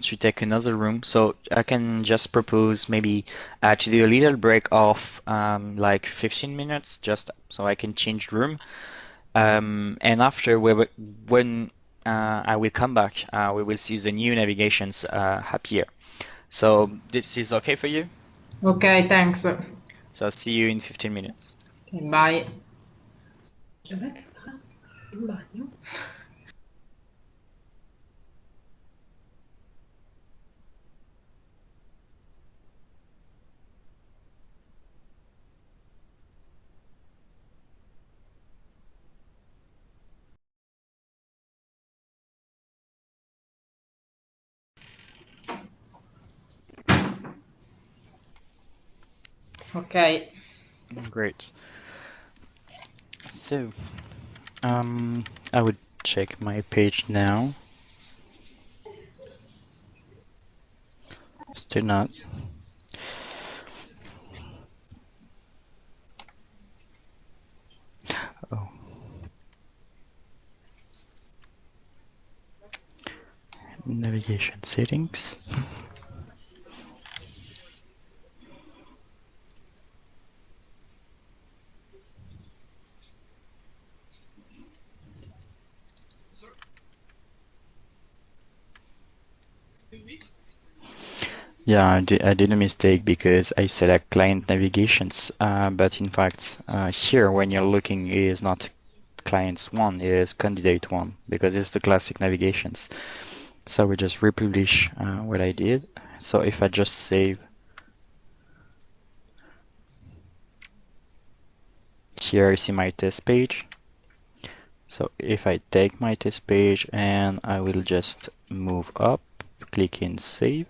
to take another room. So I can just propose maybe to do a little break of like 15 minutes just so I can change room. And after when I will come back, we will see the new navigations appear. So this is okay for you? Ok, thanks. So I'll see you in 15 minutes. Okay, bye. Dov'è che va? In bagno? Ok. Great. So I would check my page now. Still not. Oh. Navigation settings. Yeah, I did a mistake because I select client navigations, but in fact, here when you're looking is not clients one, it is candidate one because it's the classic navigations. So we just republish what I did. So if I just save here, I see my test page. So if I take my test page and I will just move up, click in save,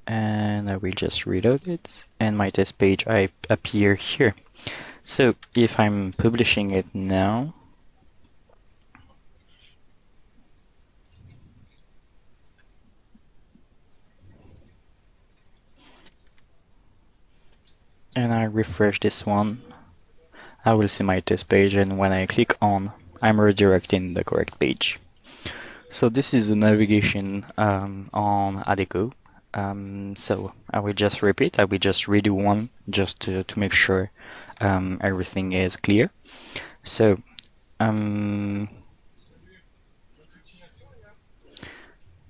and I will just reload it, and my test page appear here. So if I'm publishing it now, and I refresh this one, I will see my test page, and when I click on, I'm redirecting the correct page. So this is the navigation on Adecco. So I will just repeat, I will just redo one just to make sure everything is clear. So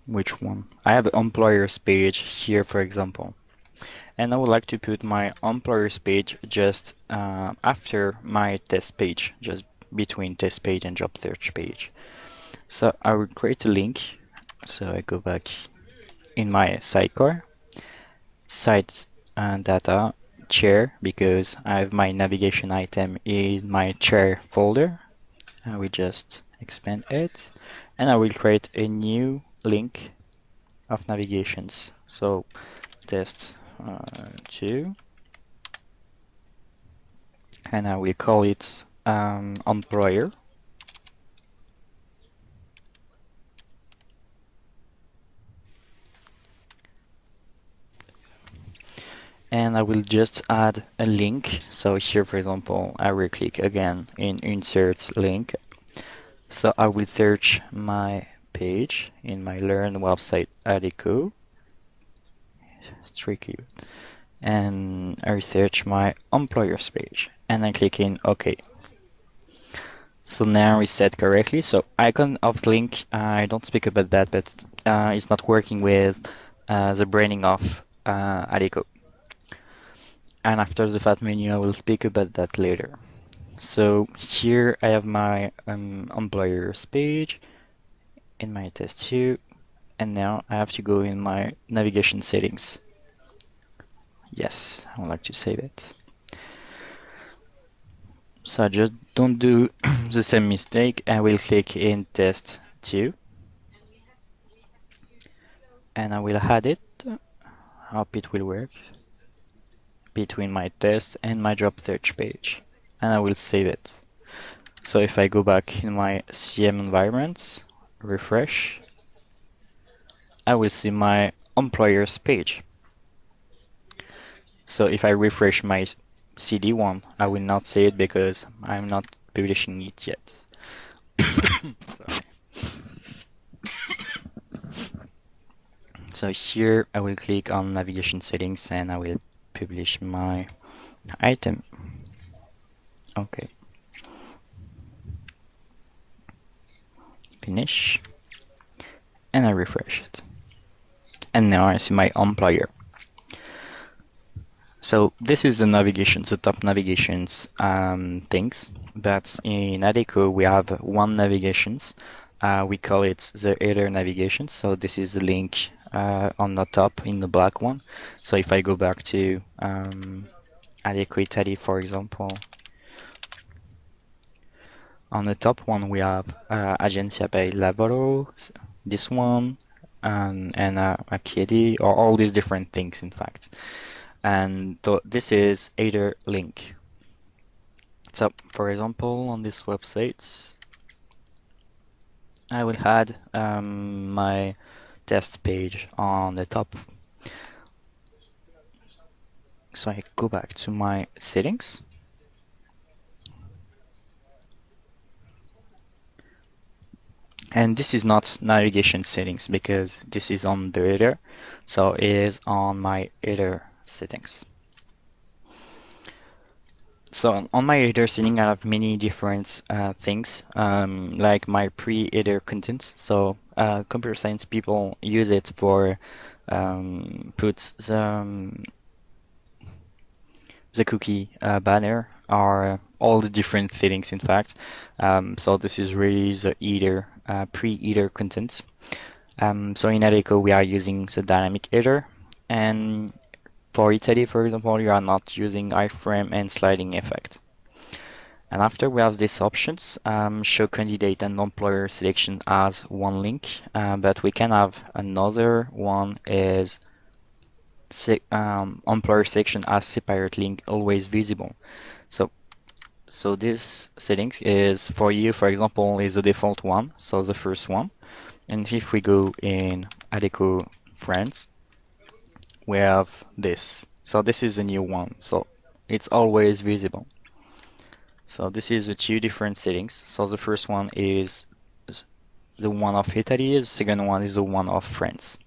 which one? I have employers page here, for example. And I would like to put my employers page just after my test page, just between test page and job search page. So I will create a link. So I go back in my sidecar, site data, chair, because I have my navigation item in my chair folder. I will just expand it, and I will create a new link of navigations. So test 2, and I will call it employer. And I will just add a link. So here, for example, I will click again in insert link. So I will search my page in my Learn website Adecco. It's tricky. And I search my employers page and I click in OK. So now it's set correctly. So icon of link, I don't speak about that, but it's not working with the branding of Adecco. And after the fat menu, I will speak about that later. So here I have my employers page in my test 2, and now I have to go in my navigation settings. Yes, I would like to save it. So I just don't do the same mistake. I will click in test 2 and I will add it. Hope it will work between my test and my job search page, and I will save it. So if I go back in my CM environment, refresh, I will see my employers page. So if I refresh my CD one, I will not see it because I'm not publishing it yet. Sorry. So here I will click on navigation settings and I will publish my item. Okay. Finish. And I refresh it. And now I see my employer. So this is the navigation, the top navigations things. But in Adecco we have one navigations. We call it the header navigation. So this is the link on the top in the black one. So if I go back to Adecco Italy, for example, on the top one we have Agenzia per il Lavoro, this one, and a Chiedi, or all these different things in fact. And this is header link. So for example, on this website, I will add my test page on the top. So I go back to my settings. And this is not navigation settings because this is on the header. So it is on my header settings. So on my header setting, I have many different things, like my pre-header contents. So computer science people use it for put the cookie banner or all the different settings in fact. So this is really the header, pre-header content. So in Adecco we are using the dynamic header, and for Italy, for example, you are not using iframe and sliding effect. And after we have these options, show candidate and employer selection as one link, but we can have another one is employer section as separate link, always visible. So this settings is for you, for example, is the default one, so the first one. And if we go in Adecco France, we have this. So this is a new one, so it's always visible. So this is the two different settings. So the first one is the one of Italy, the second one is the one of France.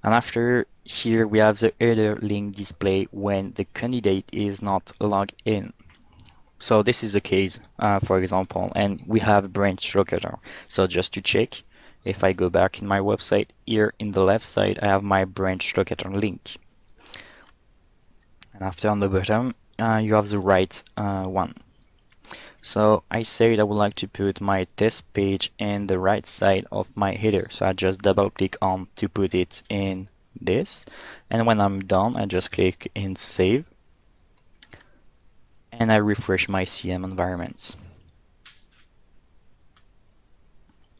And after here we have the header link display when the candidate is not logged in. So this is the case, for example, and we have branch locator. So just to check, if I go back in my website, here in the left side, I have my branch locator link. And after on the bottom, you have the right one. So I said I would like to put my test page in the right side of my header. So I just double click on to put it in this. And when I'm done, I just click in save. And I refresh my CM environments.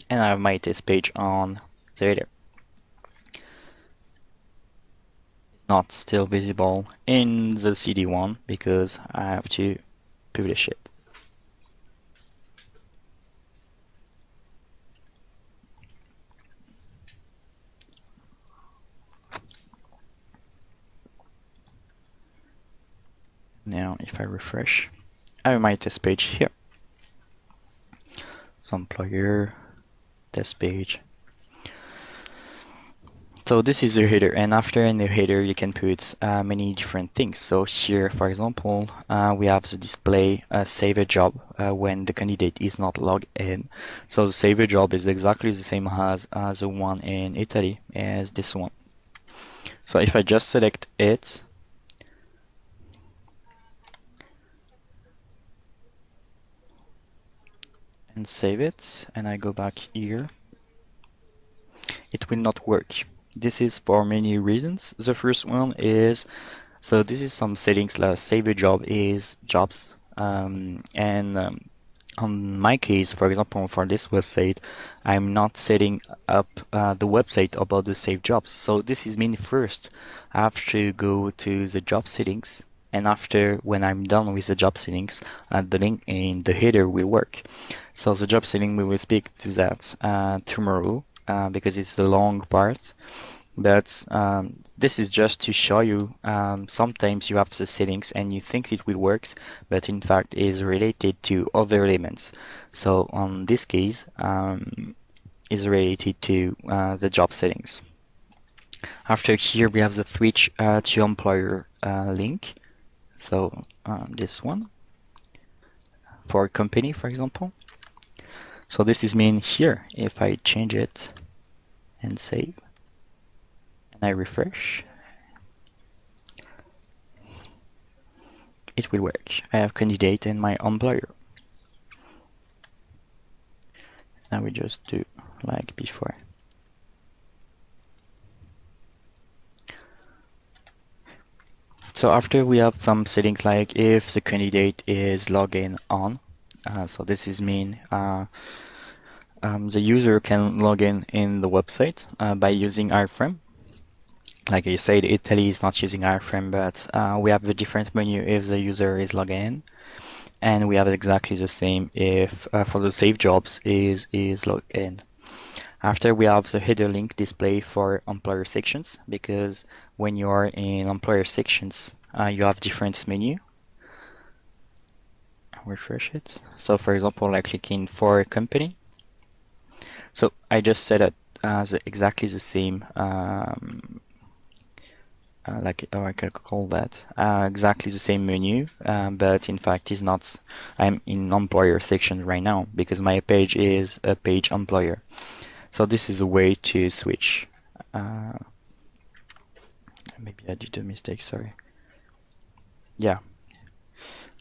And I have my test page on the header. It's not still visible in the CD1 because I have to publish it. Now if I refresh, I have my test page here. So employer, test page. So this is your header, and after in the header you can put many different things. So here, for example, we have the display save a job when the candidate is not logged in. So the save a job is exactly the same as the one in Italy as this one. So if I just select it, and save it, and I go back here, it will not work. This is for many reasons. The first one is, so this is some settings like save a job is jobs, on my case, for example, for this website, I'm not setting up the website about the save jobs. So this is mean first I have to go to the job settings, and after when I'm done with the job settings, the link in the header will work. So the job setting, we will speak to that tomorrow because it's the long part. But this is just to show you sometimes you have the settings and you think it will work, but in fact is related to other elements. So on this case is related to the job settings. After here we have the switch to employer link. So this one for company, for example. So this is mean here if I change it and save and I refresh, it will work. I have candidate and my employer. Now we just do like before. So after we have some settings like if the candidate is logging on. So this is mean the user can log in the website by using iframe. Like I said, Italy is not using iframe, but we have a different menu if the user is logged in. And we have exactly the same if for the save jobs is logged in. After we have the header link display for employer sections, because when you are in employer sections, you have different menu. Refresh it. So for example, I click in for company. So I just set it as exactly the same, like I can call that exactly the same menu, but in fact is not. I'm in employer section right now because my page is a page employer. So this is a way to switch. Maybe I did a mistake, sorry. Yeah,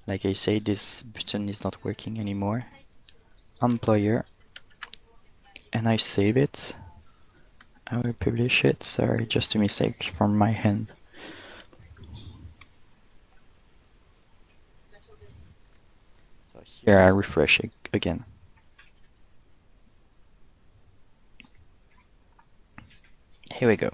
like I say, this button is not working anymore. Employer, and I save it. I will publish it. Sorry, just a mistake from my hand. So here I refresh it again. Here we go.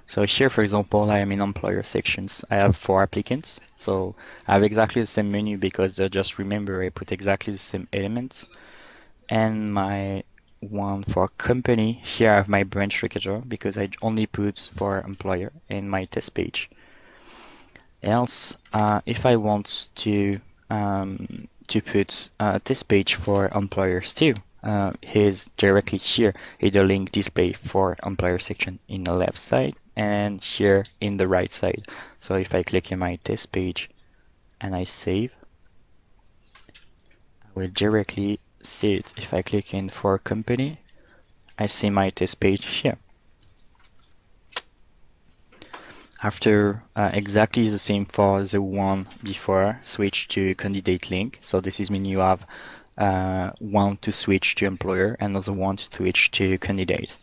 So here, for example, I am in employer sections. I have 4 applicants. So I have exactly the same menu because just remember I put exactly the same elements. And my one for company, here I have my branch locator because I only put for employer in my test page. Else, if I want to put a test page for employers too, here's directly here is the link display for employer section in the left side and here in the right side. So if I click in my test page and I save, I will directly see it. If I click in for company, I see my test page here. After exactly the same for the one before, switch to candidate link. So this is mean you have one to switch to employer, another one to switch to candidate.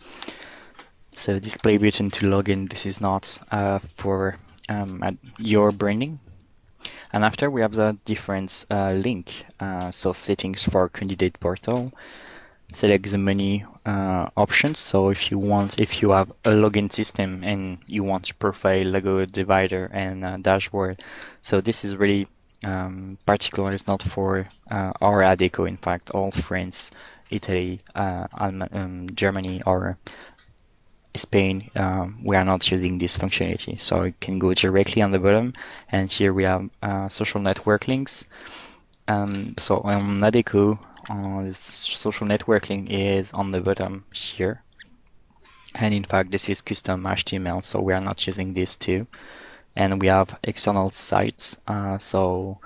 So display button to login, this is not for your branding. And after we have the different link, so settings for candidate portal, select the menu options. So if you have a login system and you want profile, logo, divider, and dashboard, so this is really particular. It's not for our Adecco. In fact, all France, Italy, Germany, or Spain, we are not using this functionality. So you can go directly on the bottom, and here we have social network links. So on Adecco, this social networking is on the bottom here. And in fact, this is custom HTML, so we are not using this too. And we have external sites, so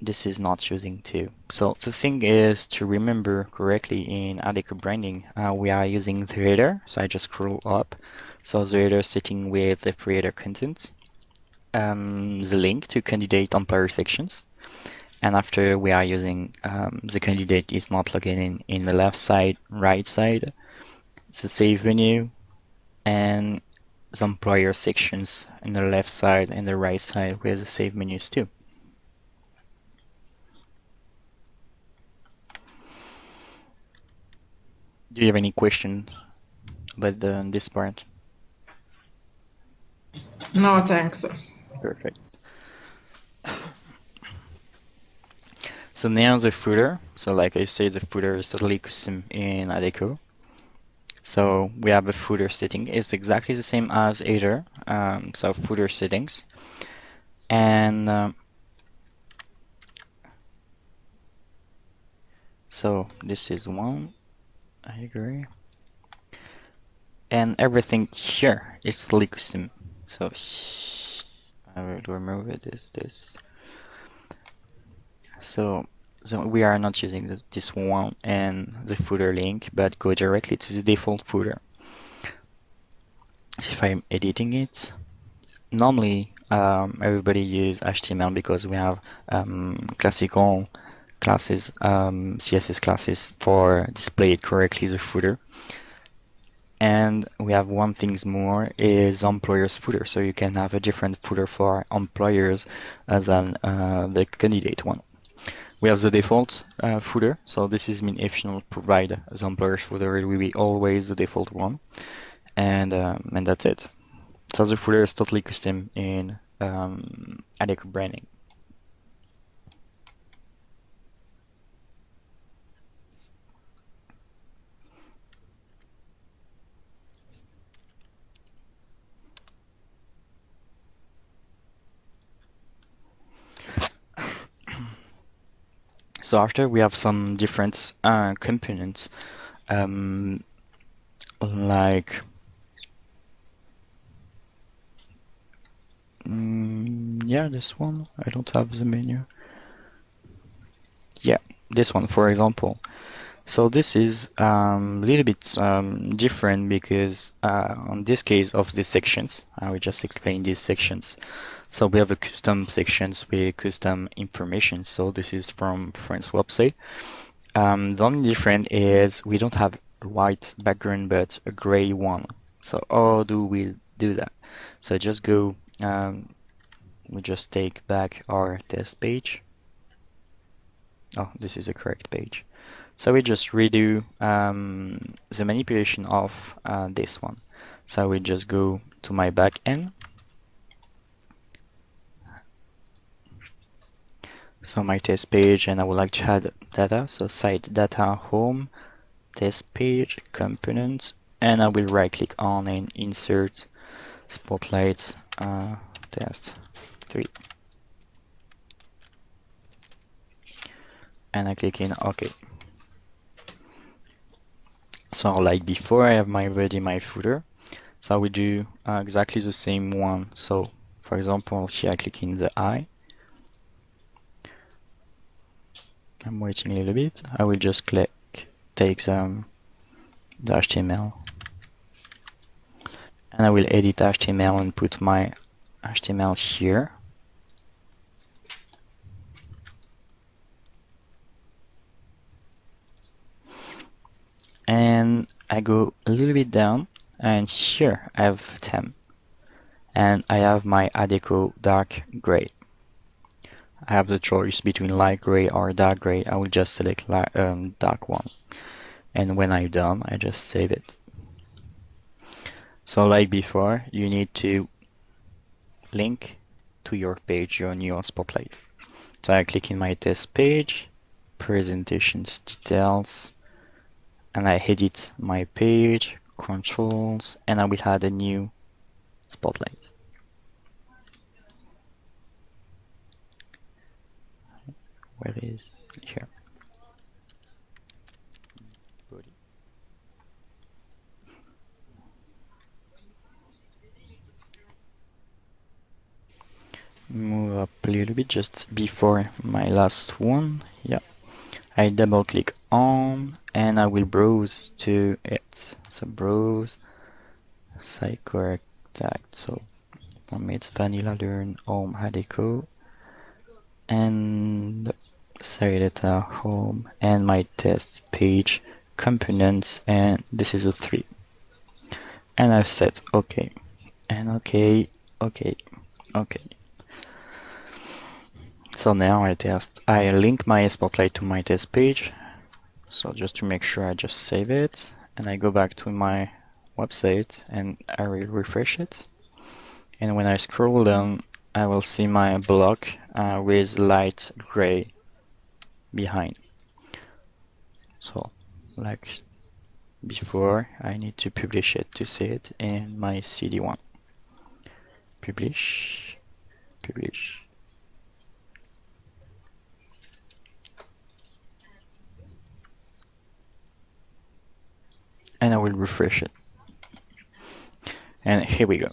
this is not using too. So the thing is to remember correctly in Adecco branding, we are using the header. So I just scroll up. So the header sitting with the creator content, the link to candidate employer sections. And after we are using the candidate is not logged in the left side, right side, the save menu, and the employer sections in the left side and the right side with the save menus too. Do you have any questions about this part? No, thanks. Perfect. So now the footer. So like I said, the footer is totally custom in Adecco. So we have a footer setting. It's exactly the same as header. So footer settings. And so this is one. I agree. And everything here is fully custom. So I will remove it. This. So we are not using this one and the footer link, but go directly to the default footer. If I'm editing it, normally everybody use HTML because we have classical classes, CSS classes for display it correctly the footer. And we have one thing more is employer's footer, so you can have a different footer for employers than the candidate one. We have the default footer, so this is mean if you don't provide the employer's footer, it will be always the default one, and that's it. So the footer is totally custom in Adecco branding. So after we have some different components, like yeah, this one. I don't have the menu. Yeah, this one, for example. So this is a little bit different because on this case of these sections, I will just explain these sections. So we have a custom sections with custom information. So this is from French website. The only difference is we don't have a white background but a gray one. So how do we do that? So just go, we just take back our test page. Oh, this is the correct page. So we just redo the manipulation of this one. So we just go to my back end. So my test page, and I would like to add data. So site data home, test page, components, and I will right click on and insert spotlight test 3. And I click in OK. So like before, I have already my footer. So we do exactly the same one. So for example, here I click in the eye. I'm waiting a little bit. I will just take the HTML, and I will edit HTML and put my HTML here. And I go a little bit down, and here I have theme, and I have my Adecco dark gray. I have the choice between light gray or dark gray. I will just select dark one, and when I'm done, I just save it. So like before, you need to link to your page, your new Spotlight. So I click in my test page, presentations details, and I edit my page, controls, and I will add a new Spotlight. Where is here? Body. Move up a little bit just before my last one. Yeah. I double click on and I will browse to it. So browse, site correct tag. So for me it's vanilla learn home Adecco and site data home and my test page components, and this is a 3. And I've set OK and OK, OK, OK. So now I link my Spotlight to my test page. So just to make sure, I just save it and I go back to my website and I will refresh it. And when I scroll down, I will see my block with light gray behind. So like before I need to publish it to see it in my CD1. Publish, publish. And I will refresh it. And here we go.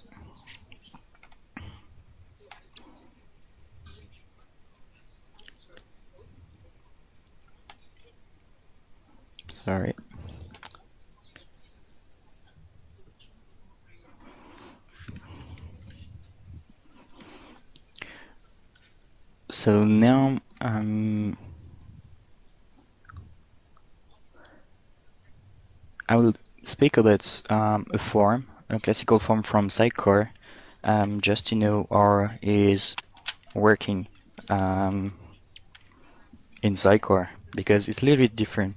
Sorry. So now I will speak about a form, a classical form from Sidecar, just to know how is working in Sidecar, because it's a little bit different.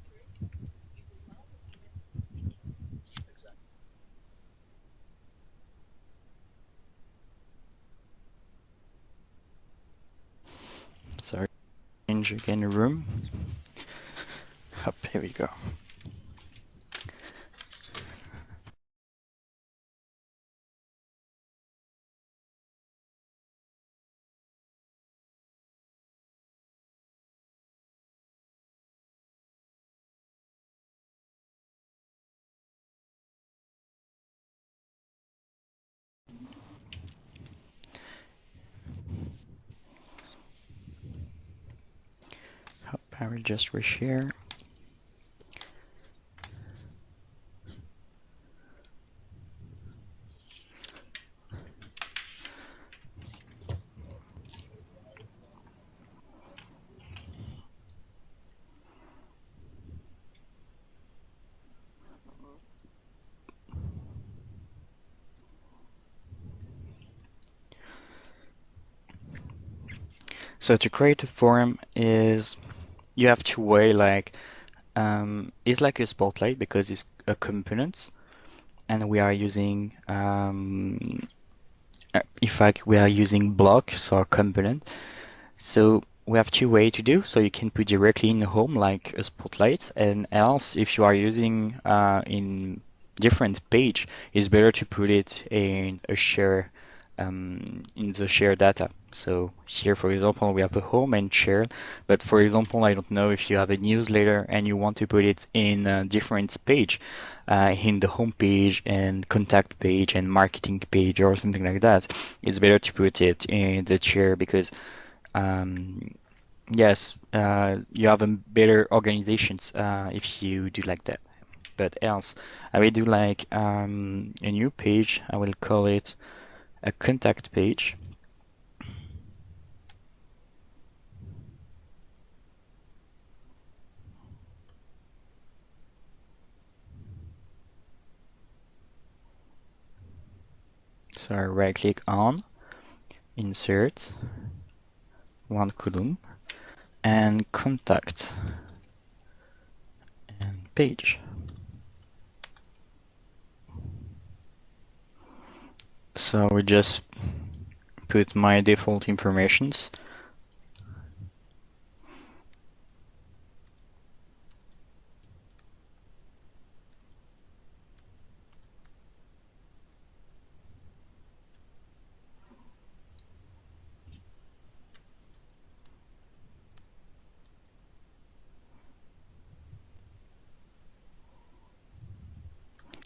Sorry, change again the room. Up, here we go. Up, I will just reshare. So to create a form is you have to weigh like it's like a spotlight because it's a component, and we are using in fact we are using blocks or component. So we have two ways to do. So you can put directly in the home like a spotlight, and else if you are using in different page, it's better to put it in a share in the share data. So here, for example, we have a home and share, but for example, I don't know if you have a newsletter and you want to put it in a different page, in the home page and contact page and marketing page or something like that. It's better to put it in the share because yes, you have a better organizations if you do like that. But else, I will do like a new page. I will call it a contact page. So I right click on, insert, one column, and contact and page. So we just put my default informations.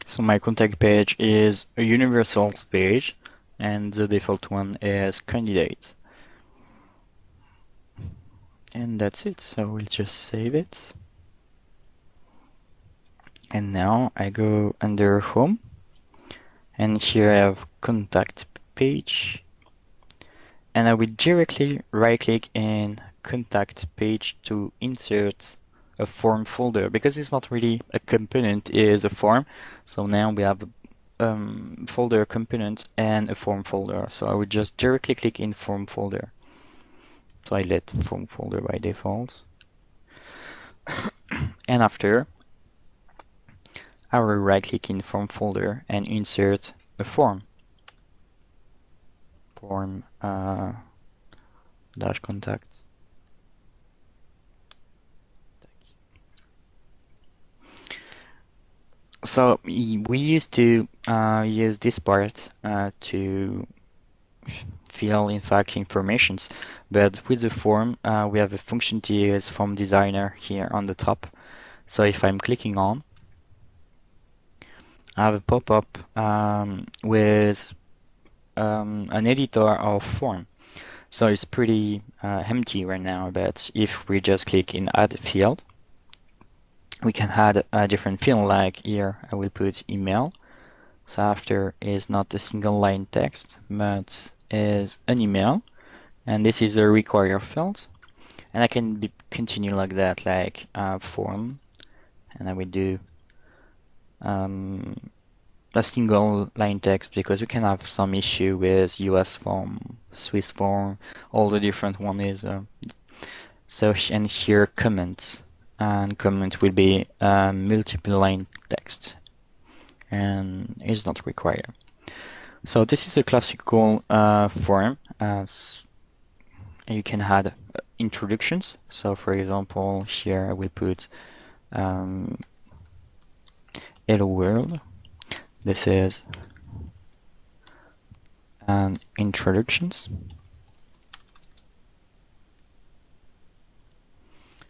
So my contact page is a universal page, and the default one is candidate. And that's it. So we'll just save it. And now I go under home, and here I have contact page, and I will directly right click in contact page to insert a form folder because it's not really a component, it is a form. So now we have a folder component and a form folder. So I would just directly click in form folder. So I let form folder by default. And after, I will right click in form folder and insert a form. Form dash contact. So we used to use this part to fill in fact informations, but with the form we have a function TS form designer here on the top. So if I'm clicking on, I have a pop-up with an editor of form. So it's pretty empty right now, but if we just click in add field, we can add a different field. Like here I will put email. So after is not a single line text, but is an email, and this is a require field. And I can continue like that, like form, and I will do a single line text because we can have some issue with US form, Swiss form, all the different one is. So and here comments, and comment will be multiple line text, and is not required. So this is a classical form. As you can add introductions. So for example, here I will put hello world. This is an introductions.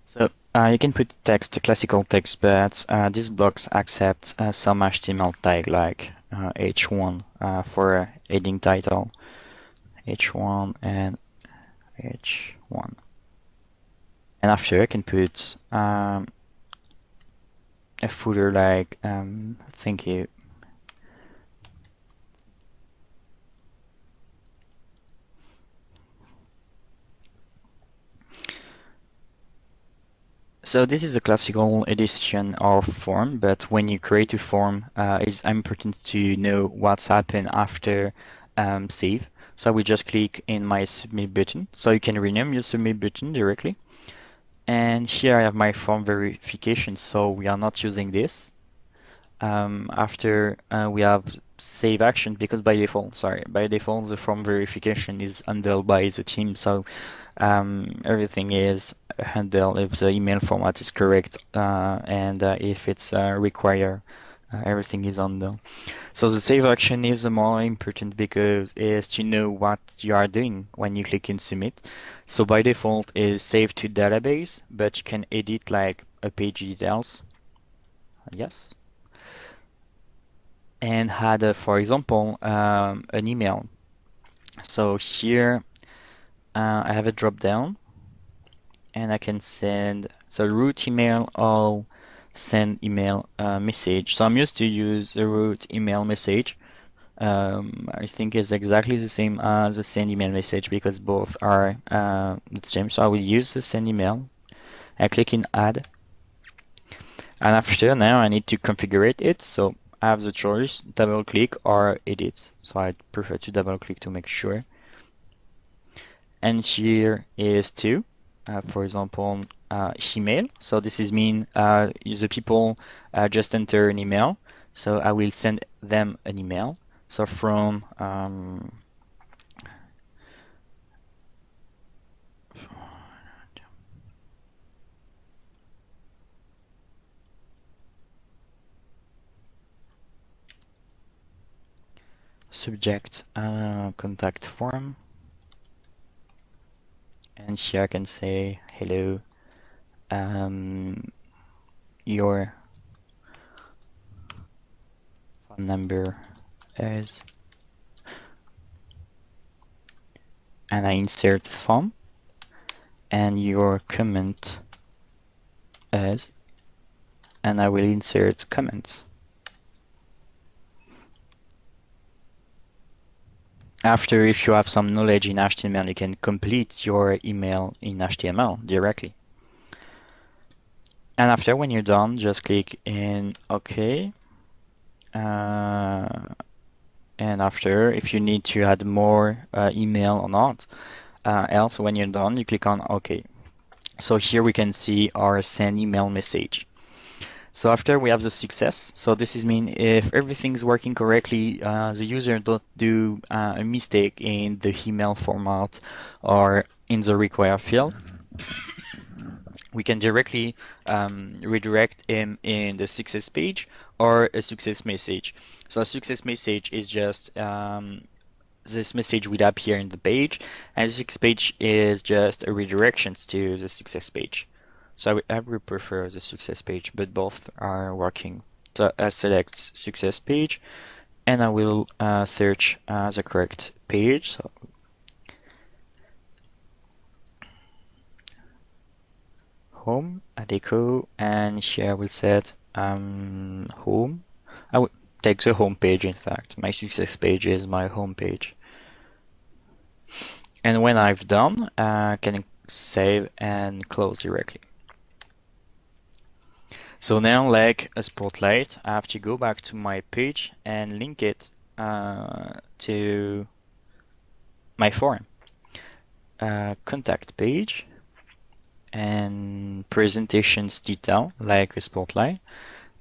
So you can put text, classical text, but these blocks accept some HTML tag like h1 for heading title, h1 and h1. And after I can put a footer like thank you. So this is a classical edition of form, but when you create a form, it's important to know what's happened after save. So we just click in my submit button. So you can rename your submit button directly. And here I have my form verification, so we are not using this. After we have save action, because by default the form verification is handled by the team, so everything is handled if the email format is correct and if it's required, everything is handled. So the save action is more important because is to know what you are doing when you click in submit. So by default is saved to database, but you can edit like a page details. Yes. And had, for example, an email. So here I have a drop down and I can send the root email or send email message. So I'm used to use the root email message. I think it's exactly the same as the send email message because both are the same. So I will use the send email. I click in add. And after now I need to configure it. So I have the choice, double click or edit. So I prefer to double click to make sure. And here is to, for example, email. So this is mean the people just enter an email. So I will send them an email. So from subject contact form. And here I can say, hello, your phone number is, and I insert form, and your comment is, and I will insert comments. After, if you have some knowledge in HTML, you can complete your email in HTML directly. And after, when you're done, just click in OK. And after, if you need to add more email or not, else when you're done, you click on OK. So here we can see our send email message. So after we have the success, so this is mean if everything is working correctly, the user don't do a mistake in the email format or in the required field, we can directly redirect him in the success page or a success message. So a success message is just this message will appear in the page, and the success page is just a redirections to the success page. So I would prefer the success page, but both are working. So I select success page, and I will search the correct page. So home, Adecco, and here I will set home. I will take the home page, in fact. My success page is my home page. And when I've done, I can save and close directly. So now, like a spotlight, I have to go back to my page and link it to my form. Contact page and presentations detail, like a spotlight.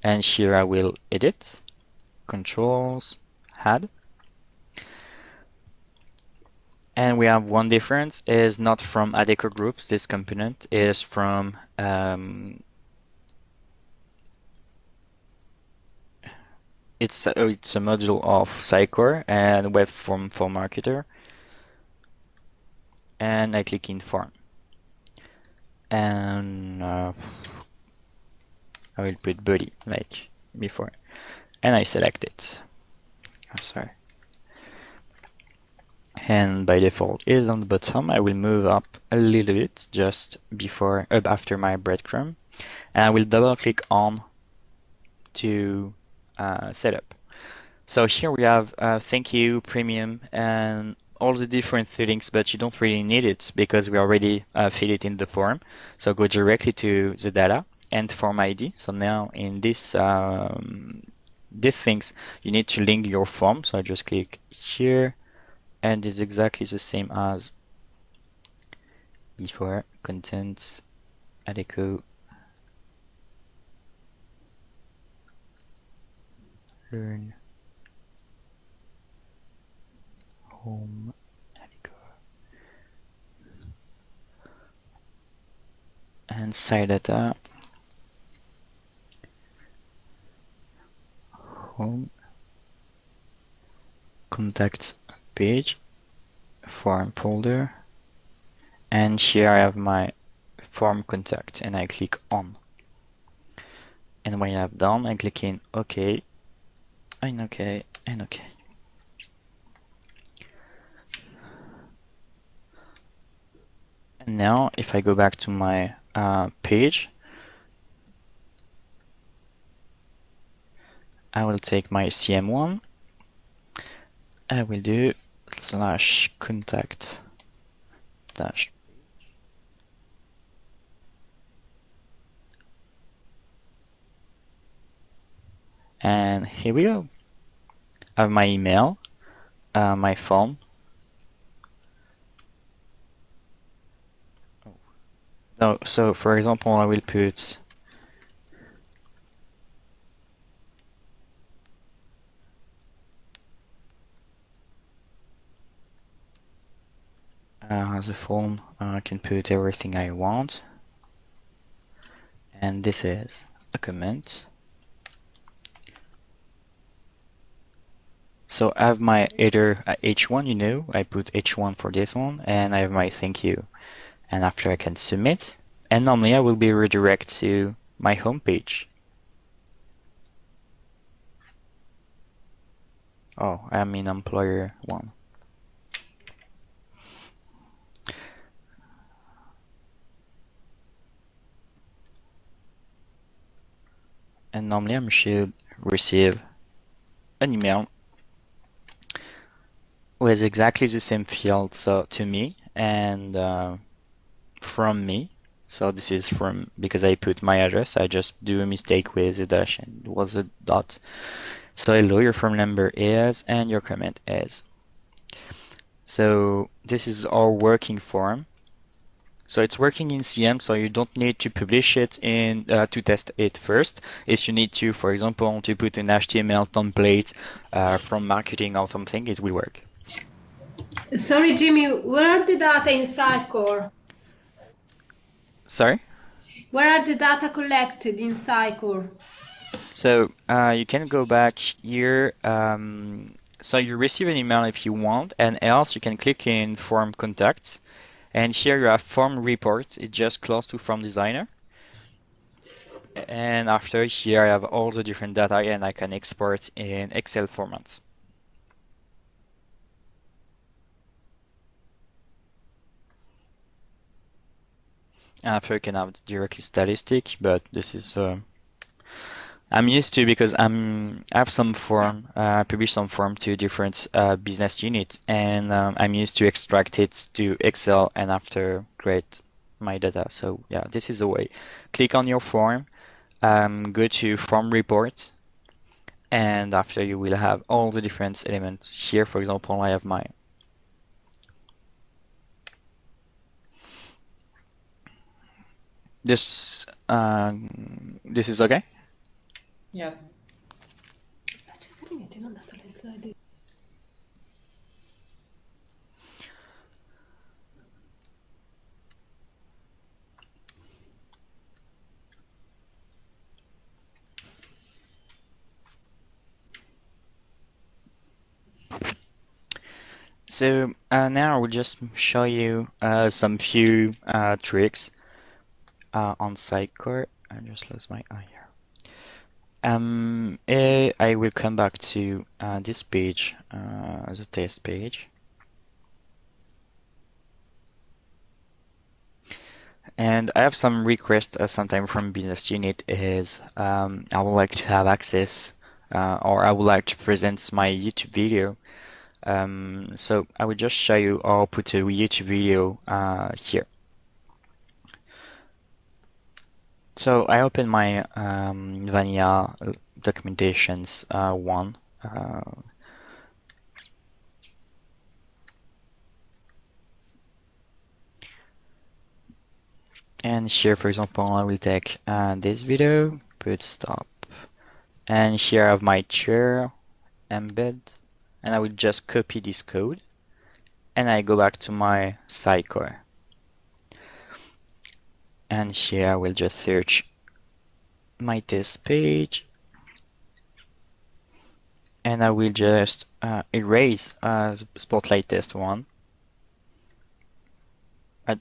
And here I will edit, controls, add. And we have one difference, is not from Adecco groups. This component is from it's a module of Sitecore and web form for marketer. And I click in form. And I will put body like before. And I select it. I'm sorry. And by default is on the bottom. I will move up a little bit just before after my breadcrumb, and I will double click on to setup. So here we have thank you, premium, and all the different settings, but you don't really need it because we already fit it in the form. So go directly to the data and form ID. So now in this these things you need to link your form. So I just click here. And it's exactly the same as before. Content, Adecco, learn, home, Adecco, and site data, home, contact page, form folder, and here I have my form contact, and I click on. And when I've done, I click in OK, and OK, and OK. And now, if I go back to my page, I will take my CM1. I will do /contact dash. And here we go. I have my email, my phone. No, so for example, I will put the phone. I can put everything I want. And this is a comment. So I have my header H1, you know, I put H1 for this one, and I have my thank you. And after I can submit, and normally I will be redirected to my home page. Oh, I'm in employer 1. And normally I should receive an email with exactly the same field, so to me and from me. So this is from, because I put my address, I just do a mistake with a dash and it was a dot. So hello, your phone number is, and your comment is. So this is our working form. So it's working in CM, so you don't need to publish it in to test it first. If you need to, for example, to put an HTML template from marketing or something, it will work. Sorry, Jimmy, where are the data in Sitecore? Sorry? Where are the data collected in Psycore? So you can go back here. So you receive an email if you want, and else you can click in Form Contacts, and here you have Form Report. It's just close to Form Designer. And after here, I have all the different data, and I can export in Excel formats. And after you can have directly statistic, but this is I'm used to because I have some form, I publish some form to different business units, and I'm used to extract it to Excel and after create my data. So yeah, this is the way. Click on your form, go to Form Report, and after you will have all the different elements. Here, for example, I have my this is okay. Yes. So now I will just show you some few tricks on Sidecar. I just lost my eye here. I will come back to this page, the test page. And I have some requests sometime from business unit is I would like to have access or I would like to present my YouTube video. So I will just show you or put a YouTube video here. So I open my vanilla documentations one. And here, for example, I will take this video, put stop. And here I have my chair embed. And I will just copy this code. And I go back to my sidecar. And here I will just search my test page. And I will just erase Spotlight test 1.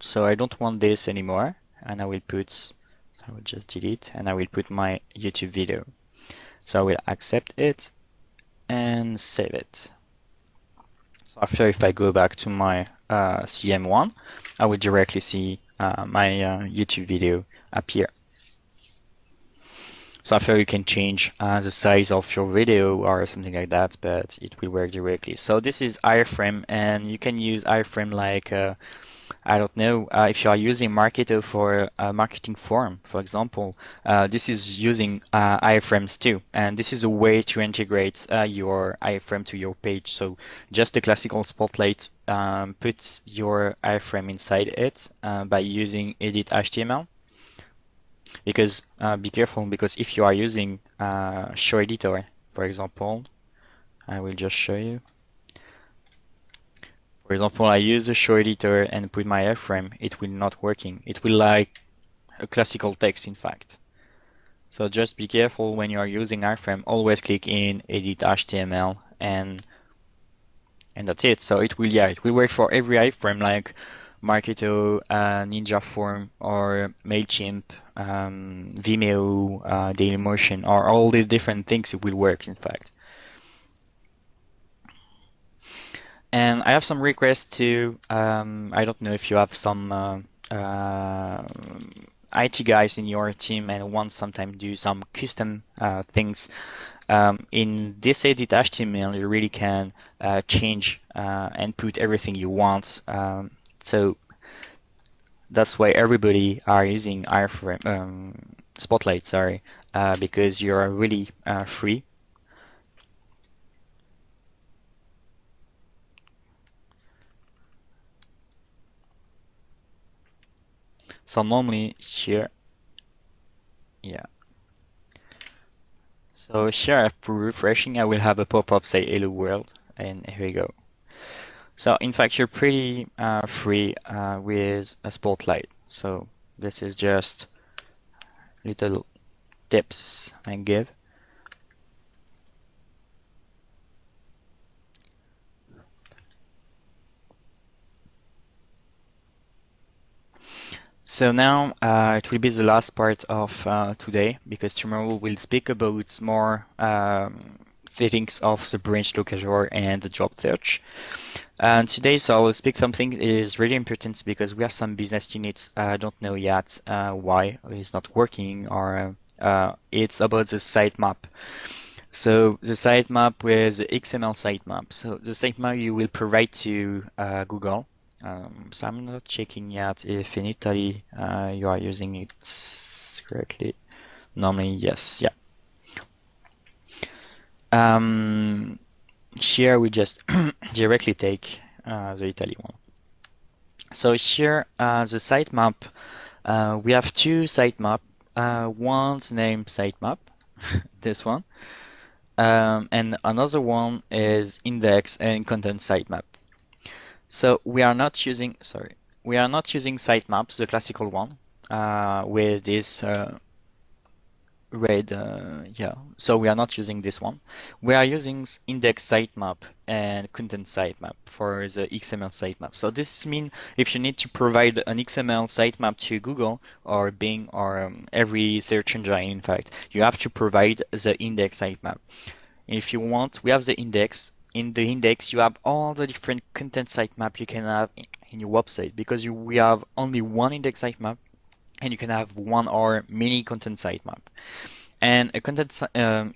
So I don't want this anymore. And I will just delete and I will put my YouTube video. So I will accept it and save it. So after, if I go back to my CM1, I will directly see my YouTube video appear. So after you can change the size of your video or something like that, but it will work directly. So this is iframe, and you can use iframe like I don't know, if you are using Marketo for a marketing form, for example, this is using iframes too. And this is a way to integrate your iframe to your page. So just a classical Spotlight puts your iframe inside it by using edit HTML. Because be careful, because if you are using show editor, for example, I will just show you. For example, I use a show editor and put my iframe, it will not working. It will like a classical text, in fact. So just be careful when you are using iframe. Always click in edit HTML and that's it. So it will work for every iframe like Marketo, Ninja Form, or Mailchimp, Vimeo, Dailymotion, or all these different things. It will work, in fact. And I have some requests to, I don't know if you have some IT guys in your team and want sometimes do some custom things. In this edit HTML, you really can change and put everything you want. So that's why everybody are using iframe, Spotlight, sorry, because you're really free. So normally here, yeah. So here after refreshing, I will have a pop-up say hello world, and here we go. So in fact, you're pretty free with a Spotlight. So this is just little tips I give. So now it will be the last part of today, because tomorrow we'll speak about more settings of the branch locator and the job search. And today, so I will speak something is really important because we have some business units don't know yet why it's not working, or it's about the sitemap. So the sitemap with the XML sitemap. So the sitemap you will provide to Google. So I'm not checking yet if in Italy you are using it correctly. Normally, yes, yeah. Here we just directly take the Italy one. So here the sitemap, we have two sitemap. One's named sitemap, this one, and another one is index and content sitemap. So we are not using, sorry, we are not using sitemaps, the classical one, with this red, yeah. So we are not using this one. We are using index sitemap and content sitemap for the XML sitemap. So this means if you need to provide an XML sitemap to Google or Bing or every search engine, in fact, you have to provide the index sitemap. If you want, we have the index. In the index, you have all the different content sitemap you can have in your website, because we have only one index sitemap and you can have one or many content sitemap. And a content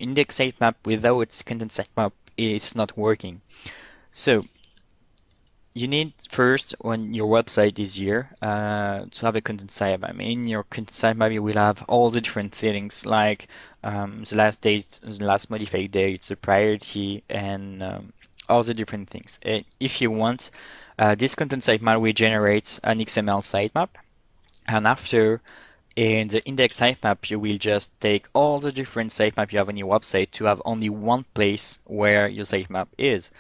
index sitemap without content sitemap is not working. So you need first, when your website is here, to have a content sitemap. In your content sitemap, you will have all the different settings, like the last date, the last modified date, the priority, and all the different things. If you want, this content sitemap will generate an XML sitemap, and after, in the index sitemap, you will just take all the different sitemap you have on your website to have only one place where your sitemap is.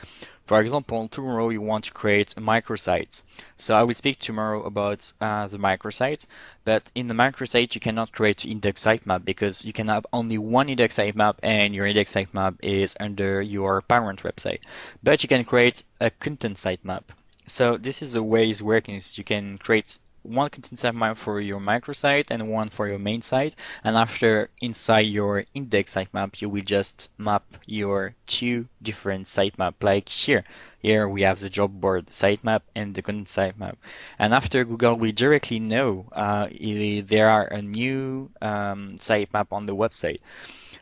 For example, tomorrow you want to create a microsite. So I will speak tomorrow about the microsite, but in the microsite you cannot create index sitemap because you can have only one index sitemap and your index sitemap is under your parent website. But you can create a content sitemap. So this is the way it's working, is you can create one content sitemap for your microsite and one for your main site, and after, inside your index sitemap, you will just map your two different sitemap, like here. Here we have the job board sitemap and the content sitemap, and after, Google will directly know if there are a new sitemap on the website.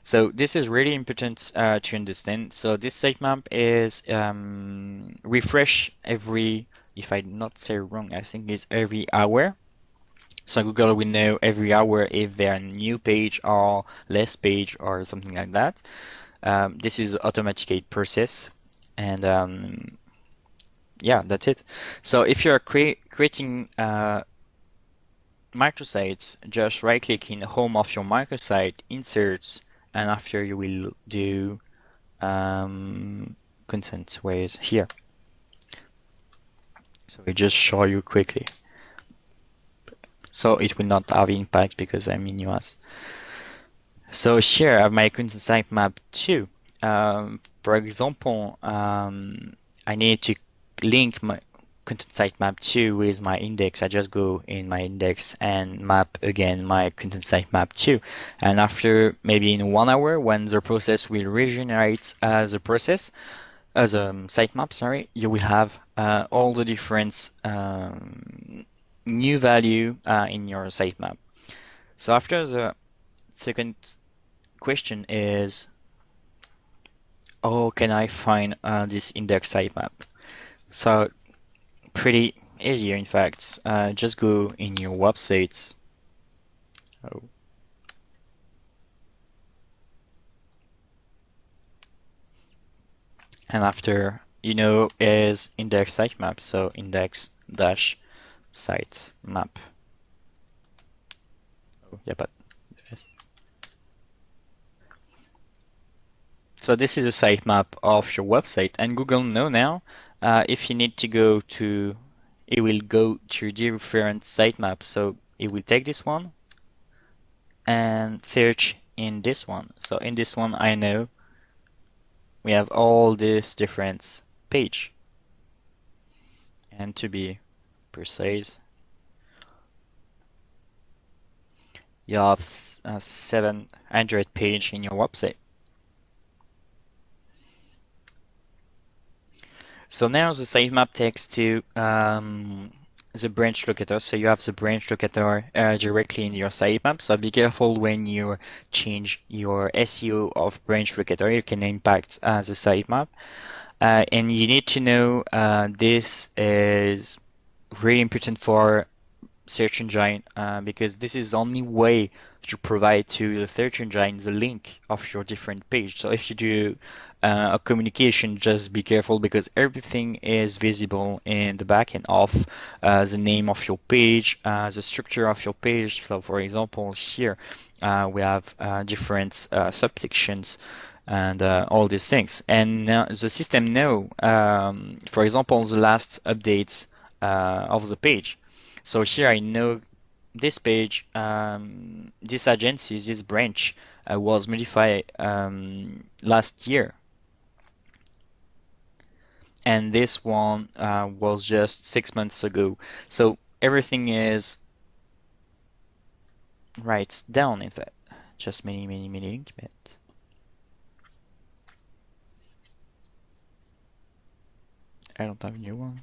So this is really important to understand. So this sitemap is refresh every, if I not say wrong, I think it's every hour. So Google will know every hour if there are a new page or less page or something like that. This is automated process, and yeah, that's it. So if you're creating microsites, just right-click in home of your microsite, inserts, and after you will do content ways here. So I just show you quickly. So it will not have impact because I'm in US. So here I have my content sitemap too. For example, I need to link my content sitemap 2 with my index. I just go in my index and map again my content sitemap 2. And after maybe in 1 hour, when the process will regenerate the process, as a sitemap, sorry, you will have all the different new value in your sitemap. So after, the second question is, how can I find this index sitemap? So pretty easy, in fact. Just go in your website. Oh. And after, is index sitemap. So index dash sitemap. Oh, yeah, but yes. So this is a sitemap of your website, and Google know now if you need to go to, it will go to different sitemap. So it will take this one, and search in this one. So in this one, I know we have all this different page. And to be precise, you have 700 page in your website. So now the sitemap takes to the branch locator. So you have the branch locator directly in your sitemap. So be careful when you change your SEO of branch locator. You can impact the sitemap. And you need to know this is really important for search engine because this is the only way to provide to the search engine the link of your different page. So if you do a communication, just be careful because everything is visible in the backend of the name of your page, the structure of your page. So for example, here we have different subsections and all these things. And the system know, for example, the last updates of the page. So here I know this page, this agency, this branch was modified last year. And this one was just 6 months ago. So everything is right down, in fact. Just many link, but I don't have a new one.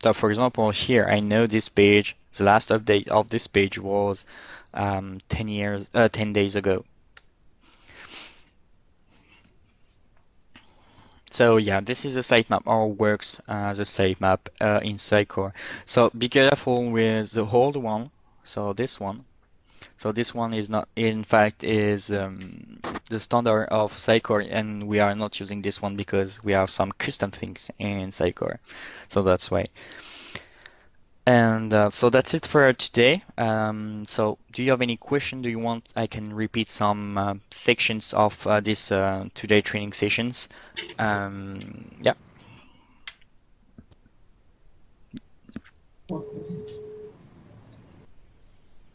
So for example, here I know this page, the last update of this page was 10 days ago. So yeah, this is a sitemap, or works as a sitemap in Sitecore. So be careful with the old one. So this one. So this one is not, in fact, is the standard of Sitecore, and we are not using this one because we have some custom things in Sitecore. So that's why. And so that's it for today. So do you have any question? Do you want I can repeat some sections of this today training sessions? Yeah.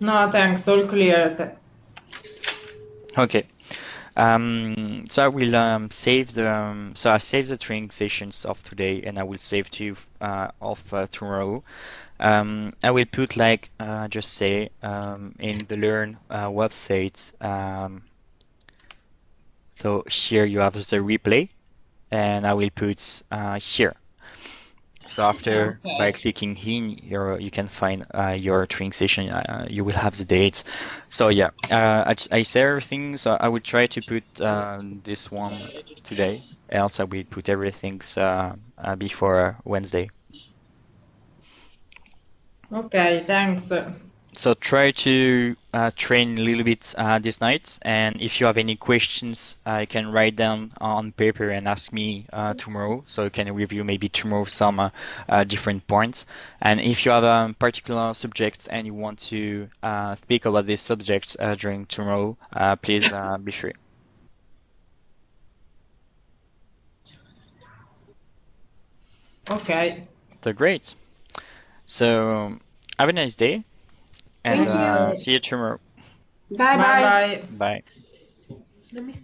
No, thanks. All clear. Okay. So I will save the so I save the training sessions of today, and I will save two of tomorrow. I will put like just say in the Learn website. So here you have the replay, and I will put here. So after by clicking here, you can find your training session. You will have the dates. So yeah, I say everything. So I will try to put this one today. Else I will put everything before Wednesday. Okay, thanks. So try to train a little bit this night, and if you have any questions, you can write down on paper and ask me tomorrow, so you can review maybe tomorrow some different points. And if you have particular subjects and you want to speak about these subjects during tomorrow, please be free. Okay. So great. So have a nice day, and Thank you. see you tomorrow. Bye bye. Bye. Bye. Let me